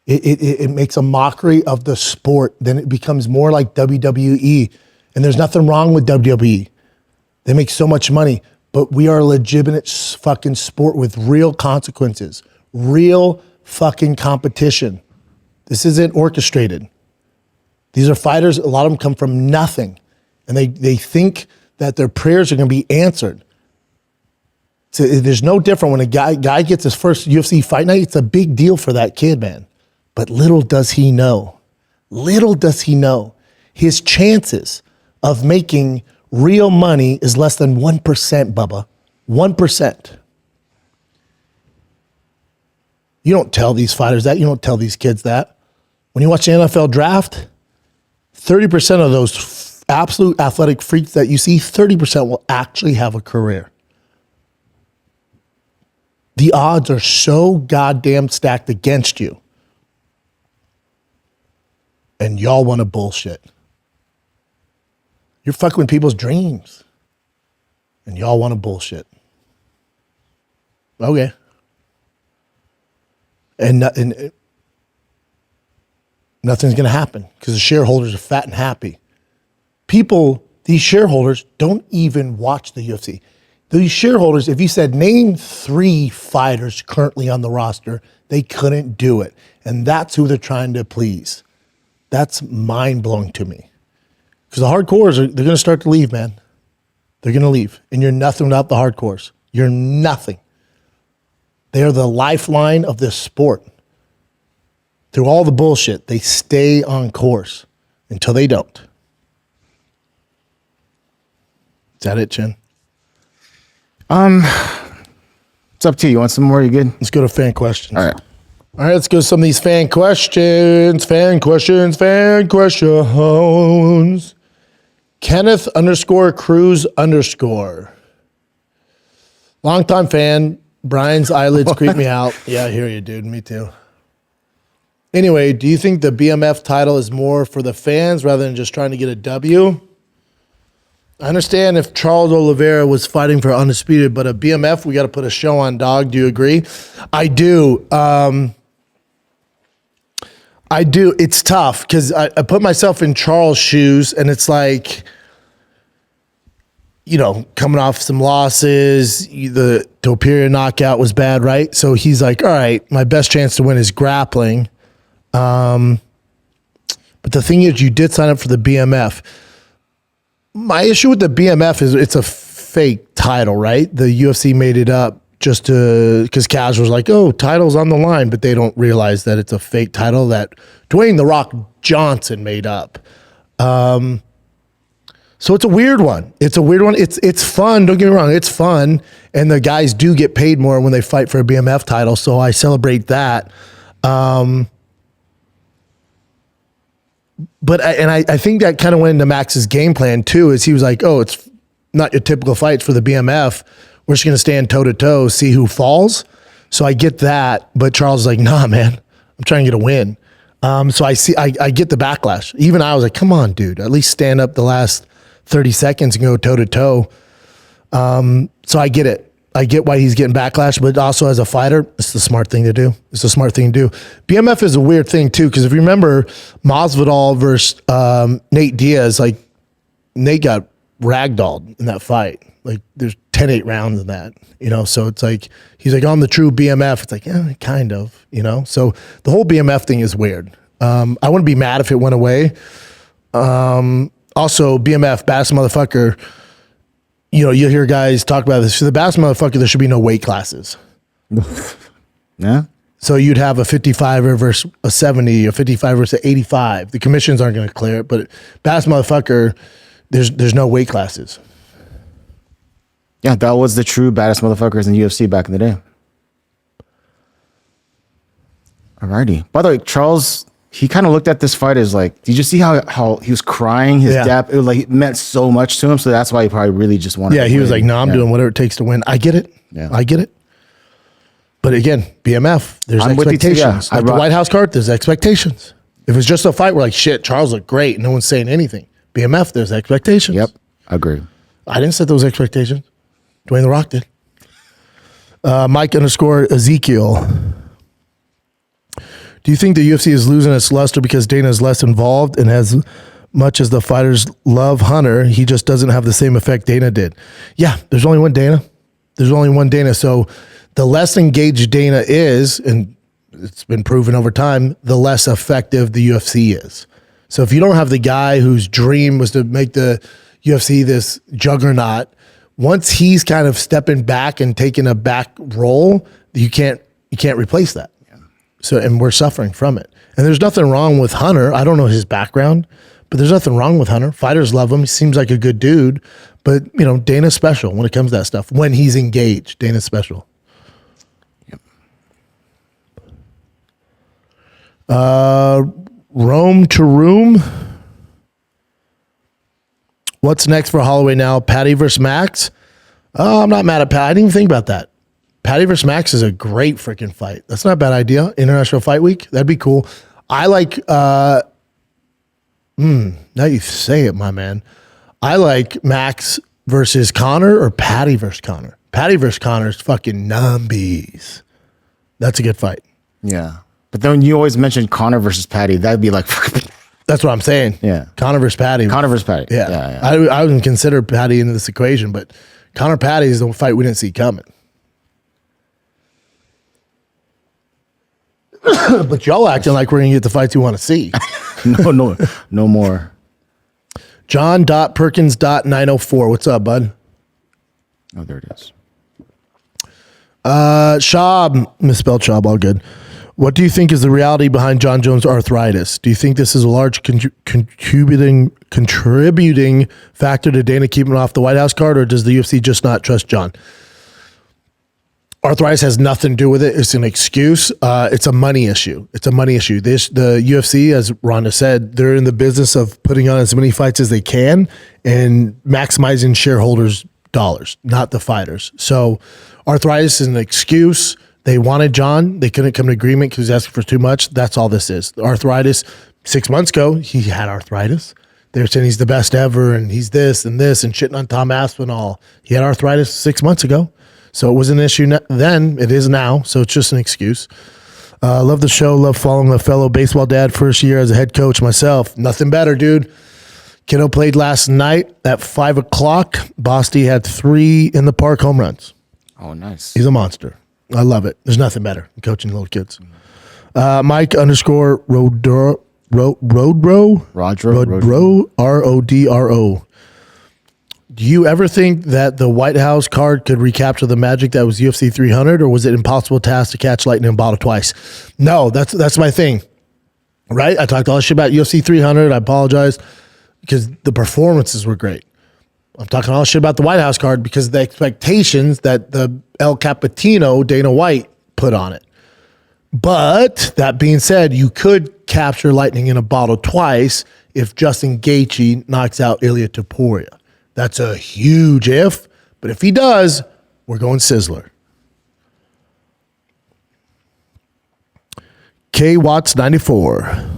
It makes a mockery of the sport. Then it becomes more like WWE. And there's nothing wrong with WWE. They make so much money. But we are a legitimate fucking sport with real consequences. Real fucking competition. This isn't orchestrated. These are fighters. A lot of them come from nothing. And they think that their prayers are going to be answered. So there's no different when a guy gets his first UFC fight night. It's a big deal for that kid, man. But little does he know. Little does he know. His chances of making real money is less than 1%, Bubba. 1%. You don't tell these fighters that. You don't tell these kids that. When you watch the NFL draft, 30% of those absolute athletic freaks that you see, 30% will actually have a career. The odds are so goddamn stacked against you. And y'all want to bullshit. You're fucking with people's dreams. And y'all want to bullshit. Okay. And nothing's going to happen because the shareholders are fat and happy. People, these shareholders don't even watch the UFC. These shareholders, if you said name 3 fighters currently on the roster, they couldn't do it. And that's who they're trying to please. That's mind-blowing to me. Because the hardcores, they're going to start to leave, man. They're going to leave. And you're nothing without the hardcores. You're nothing. They are the lifeline of this sport. Through all the bullshit, they stay on course until they don't. Is that it, Chin? It's up to you. You want some more? You good? Let's go to fan questions. All right. All right, let's go to some of these fan questions. Fan questions. Kenneth _Cruz _ Longtime fan. Brian's eyelids creep me out. Yeah, I hear you, dude. Me too. Anyway, do you think the BMF title is more for the fans rather than just trying to get a W? I understand if Charles Oliveira was fighting for Undisputed, but a BMF, we got to put a show on, dog. Do you agree? I do. I do. It's tough because I put myself in Charles' shoes, and it's like coming off some losses. The Topuria knockout was bad, right? So he's like, all right, my best chance to win is grappling. But the thing is, you did sign up for the BMF. My issue with the BMF is it's a fake title, right? The UFC made it up just because casuals like, oh, title's on the line, but they don't realize that it's a fake title that Dwayne "The Rock" Johnson made up. So it's a weird one. It's fun. Don't get me wrong. It's fun. And the guys do get paid more when they fight for a BMF title. So I celebrate that. But I think that kind of went into Max's game plan too, is he was like, oh, it's not your typical fights for the BMF. We're just going to stand toe to toe, see who falls. So I get that. But Charles is like, nah, man, I'm trying to get a win. So I get the backlash. Even I was like, come on, dude, at least stand up the last 30 seconds and go toe to toe. So I get it. I get why he's getting backlash, but also as a fighter, it's the smart thing to do. It's a smart thing to do. BMF is a weird thing too, because if you remember Masvidal versus Nate Diaz, like Nate got ragdolled in that fight. Like there's 10-8 rounds in that, so it's like, he's like, I'm the true BMF. It's like, yeah, kind of, so the whole BMF thing is weird. I wouldn't be mad if it went away. Also BMF, baddest motherfucker, you'll hear guys talk about this. For the baddest motherfucker, there should be no weight classes. Yeah. So you'd have a 55er versus a 70, a 55 versus 85. The commissions aren't going to clear it, but baddest motherfucker, there's no weight classes. Yeah, that was the true baddest motherfuckers in UFC back in the day. Alrighty. By the way, Charles, he kind of looked at this fight as like, did you see how he was crying? His dap, it meant so much to him. So that's why he probably really just wanted to he was like, no, I'm doing whatever it takes to win. I get it. Yeah. I get it. But again, BMF, there's expectations. Like the White House card, there's expectations. If it's just a fight, we're like, shit, Charles looked great. No one's saying anything. BMF, there's expectations. Yep, I agree. I didn't set those expectations. Dwayne "The Rock" did. Mike_Ezekiel. Do you think the UFC is losing its luster because Dana is less involved, and as much as the fighters love Hunter, he just doesn't have the same effect Dana did? Yeah, there's only one Dana. So the less engaged Dana is, and it's been proven over time, the less effective the UFC is. So if you don't have the guy whose dream was to make the UFC this juggernaut, once he's kind of stepping back and taking a back role, you can't replace that. So, and we're suffering from it. And there's nothing wrong with Hunter. I don't know his background, but there's nothing wrong with Hunter. Fighters love him. He seems like a good dude. But, Dana's special when it comes to that stuff. When he's engaged, Dana's special. Yep. Rome to Room. What's next for Holloway now? Patty versus Max? Oh, I'm not mad at Pat. I didn't even think about that. Patty versus Max is a great freaking fight. That's not a bad idea. International Fight Week. That'd be cool. I like, now you say it, my man. I like Max versus Connor or Patty versus Connor. Patty versus Connor is fucking numbies. That's a good fight. Yeah. But then you always mention Connor versus Patty. That'd be like, that's what I'm saying. Yeah. Connor versus Patty. Yeah. I wouldn't consider Patty into this equation, but Connor Patty is the fight we didn't see coming. But y'all acting like we're going to get the fights you want to see. No more. John.Perkins.904. What's up, bud? Oh, there it is. Schaub, misspelled Schaub, all good. What do you think is the reality behind Jon Jones' arthritis? Do you think this is a large contributing factor to Dana keeping off the White House card, or does the UFC just not trust Jon? Arthritis has nothing to do with it. It's an excuse. It's a money issue. The UFC, as Rhonda said, they're in the business of putting on as many fights as they can and maximizing shareholders' dollars, not the fighters. So arthritis is an excuse. They wanted Jon. They couldn't come to agreement because he was asking for too much. That's all this is. The arthritis, 6 months ago, he had arthritis. They were saying he's the best ever and he's this and shitting on Tom Aspinall. He had arthritis 6 months ago. So it was an issue then. It is now. So it's just an excuse. Love the show. Love following a fellow baseball dad. First year as a head coach myself. Nothing better, dude. Kiddo played last night at 5 o'clock. Bosty had 3 in the park home runs. Oh, nice. He's a monster. I love it. There's nothing better than coaching little kids. Mike _ Rodro, RODRO. Do you ever think that the White House card could recapture the magic that was UFC 300, or was it impossible task to catch lightning in a bottle twice? No, that's my thing, right? I talked all this shit about UFC 300. I apologize because the performances were great. I'm talking all this shit about the White House card because of the expectations that the El Capitino, Dana White, put on it. But that being said, you could capture lightning in a bottle twice if Justin Gaethje knocks out Ilia Topuria. That's a huge if, but if he does, we're going Sizzler. K Watts 94.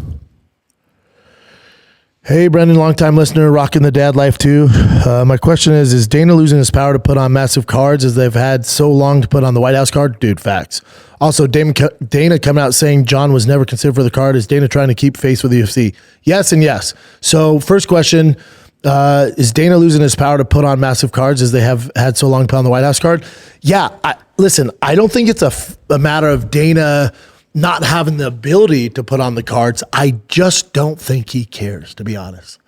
Hey, Brendan, longtime listener, rocking the dad life too. My question is Dana losing his power to put on massive cards as they've had so long to put on the White House card? Dude, facts. Also, Dana coming out saying Jon was never considered for the card. Is Dana trying to keep face with the UFC? Yes and yes. So first question, is Dana losing his power to put on massive cards as they have had so long to put on the White House card? Yeah, listen, I don't think it's a matter of Dana not having the ability to put on the cards. I just don't think he cares, to be honest.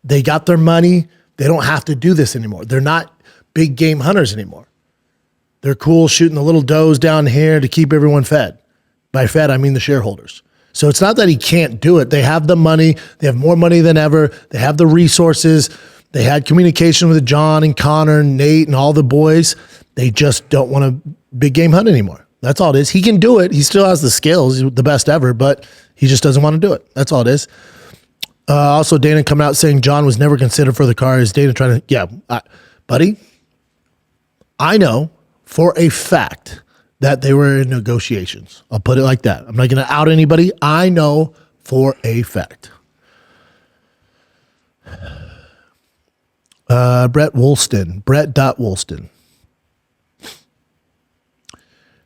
They got their money. They don't have to do this anymore. They're not big game hunters anymore. They're cool shooting the little does down here to keep everyone fed. By fed, I mean the shareholders. So it's not that he can't do it. They have the money. They have more money than ever. They have the resources. They had communication with Jon and Connor and Nate and all the boys. They just don't want to big game hunt anymore. That's all it is. He can do it. He still has the skills. He's the best ever, but he just doesn't want to do it. That's all it is. Also, Dana coming out saying Jon was never considered for the card. Is Dana trying to, buddy, I know for a fact that they were in negotiations. I'll put it like that. I'm not going to out anybody. I know for a fact. Brett Woolston.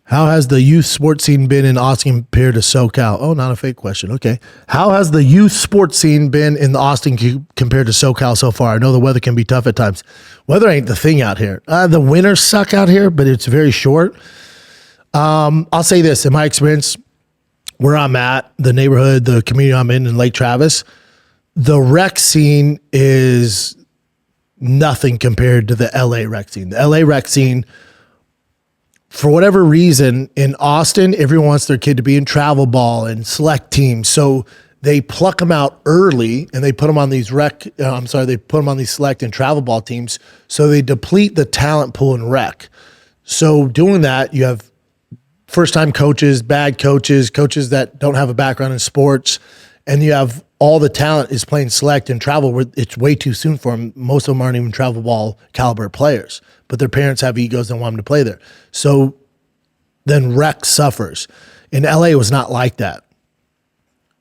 How has the youth sports scene been in Austin compared to SoCal? Oh, not a fake question. Okay. How has the youth sports scene been in Austin compared to SoCal so far? I know the weather can be tough at times. Weather ain't the thing out here. The winters suck out here, but it's very short. I'll say this. In my experience, where I'm at, the neighborhood, the community I'm in Lake Travis, the rec scene is nothing compared to the LA rec scene. The LA rec scene, for whatever reason, in Austin, everyone wants their kid to be in travel ball and select teams. So they pluck them out early and they put them on these they put them on these select and travel ball teams. So they deplete the talent pool in rec. So doing that, you have first-time coaches, bad coaches, coaches that don't have a background in sports, and you have all the talent is playing select and travel where it's way too soon for them. Most of them aren't even travel ball caliber players, but their parents have egos and want them to play there. So then rec suffers. In LA, it was not like that.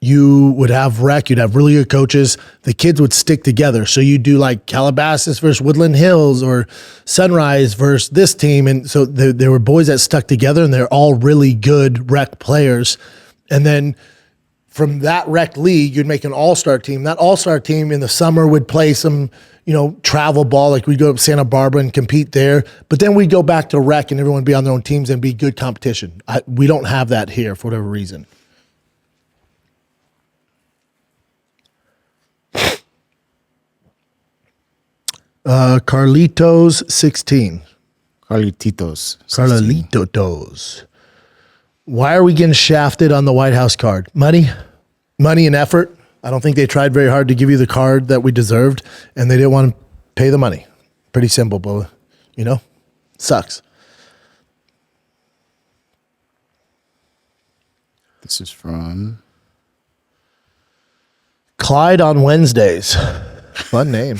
You would have rec, you'd have really good coaches. The kids would stick together. So you do like Calabasas versus Woodland Hills or Sunrise versus this team. And so there were boys that stuck together and they're all really good rec players. And then from that rec league, you'd make an all-star team. That all-star team in the summer would play some, travel ball. Like we'd go to Santa Barbara and compete there. But then we'd go back to rec and everyone would be on their own teams and be good competition. We don't have that here for whatever reason. Carlitos 16. Carlitos. Why are we getting shafted on the White House card? Money and effort. I don't think they tried very hard to give you the card that we deserved, and they didn't want to pay the money. Pretty simple, but sucks. This is from Clyde on Wednesdays. Fun name.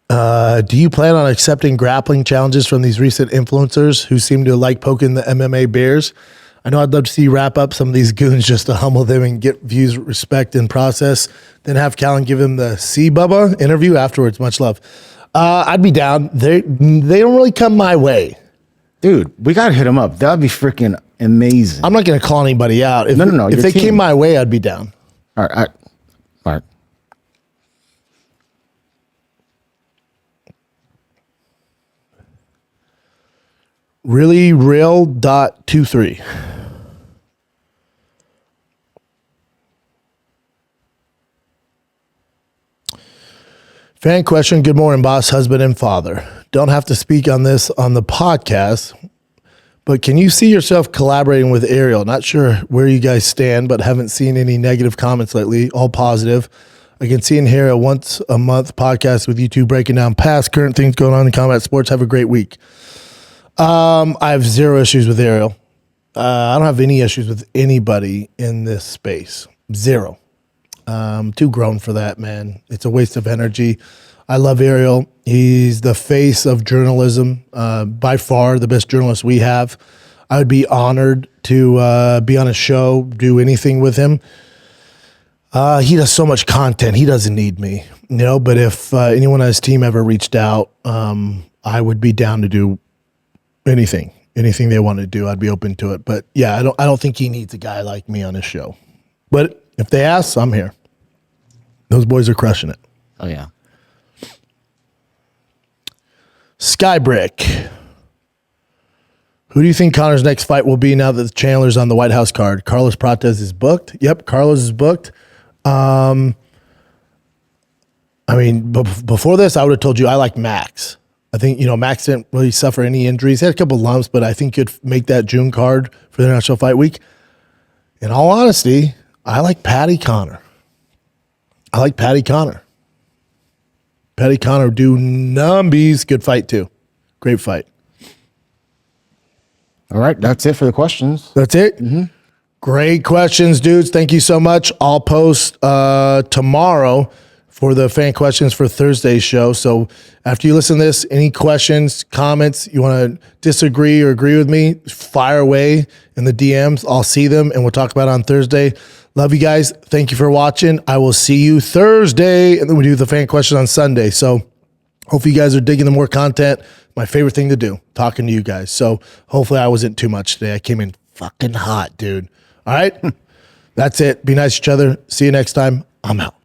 Do you plan on accepting grappling challenges from these recent influencers who seem to like poking the MMA bears? I know I'd love to see you wrap up some of these goons just to humble them and get views, respect, and process. Then have Callan give him the C Bubba interview afterwards. Much love. I'd be down. They don't really come my way. Dude, we got to hit them up. That would be freaking amazing. I'm not going to call anybody out. No. If they came my way, I'd be down. All right. Really real.23. Fan question. Good morning, boss, husband, and father. Don't have to speak on this on the podcast, but can you see yourself collaborating with Ariel? Not sure where you guys stand, but haven't seen any negative comments lately. All positive. I can see and hear a once a month podcast with you two breaking down past current things going on in combat sports. Have a great week. I have zero issues with Ariel. I don't have any issues with anybody in this space. Zero. Too grown for that, man. It's a waste of energy. I love Ariel. He's the face of journalism, by far the best journalist we have. I would be honored to be on a show, do anything with him. He does so much content. He doesn't need me, but if anyone on his team ever reached out, I would be down to do anything they want to do. I'd be open to it. But yeah, I don't think he needs a guy like me on his show. But if they ask, I'm here. Those boys are crushing it. Oh, yeah. Skybrick. Who do you think Conor's next fight will be now that Chandler's on the White House card? Carlos Prates is booked. Yep, Carlos is booked. Before this, I would have told you I like Max. I think, Max didn't really suffer any injuries. He had a couple lumps, but I think he'd make that June card for the National Fight Week. In all honesty, I like Patty Connor. Patty Connor do numbies. Good fight, too. Great fight. All right. That's it for the questions. That's it? Mm-hmm. Great questions, dudes. Thank you so much. I'll post tomorrow for the fan questions for Thursday's show. So after you listen to this, any questions, comments, you want to disagree or agree with me, fire away in the DMs. I'll see them, and we'll talk about it on Thursday. Love you guys. Thank you for watching. I will see you Thursday, and then we do the fan question on Sunday. So hopefully you guys are digging the more content. My favorite thing to do, talking to you guys. So hopefully I wasn't too much today. I came in fucking hot, dude. All right? That's it. Be nice to each other. See you next time. I'm out.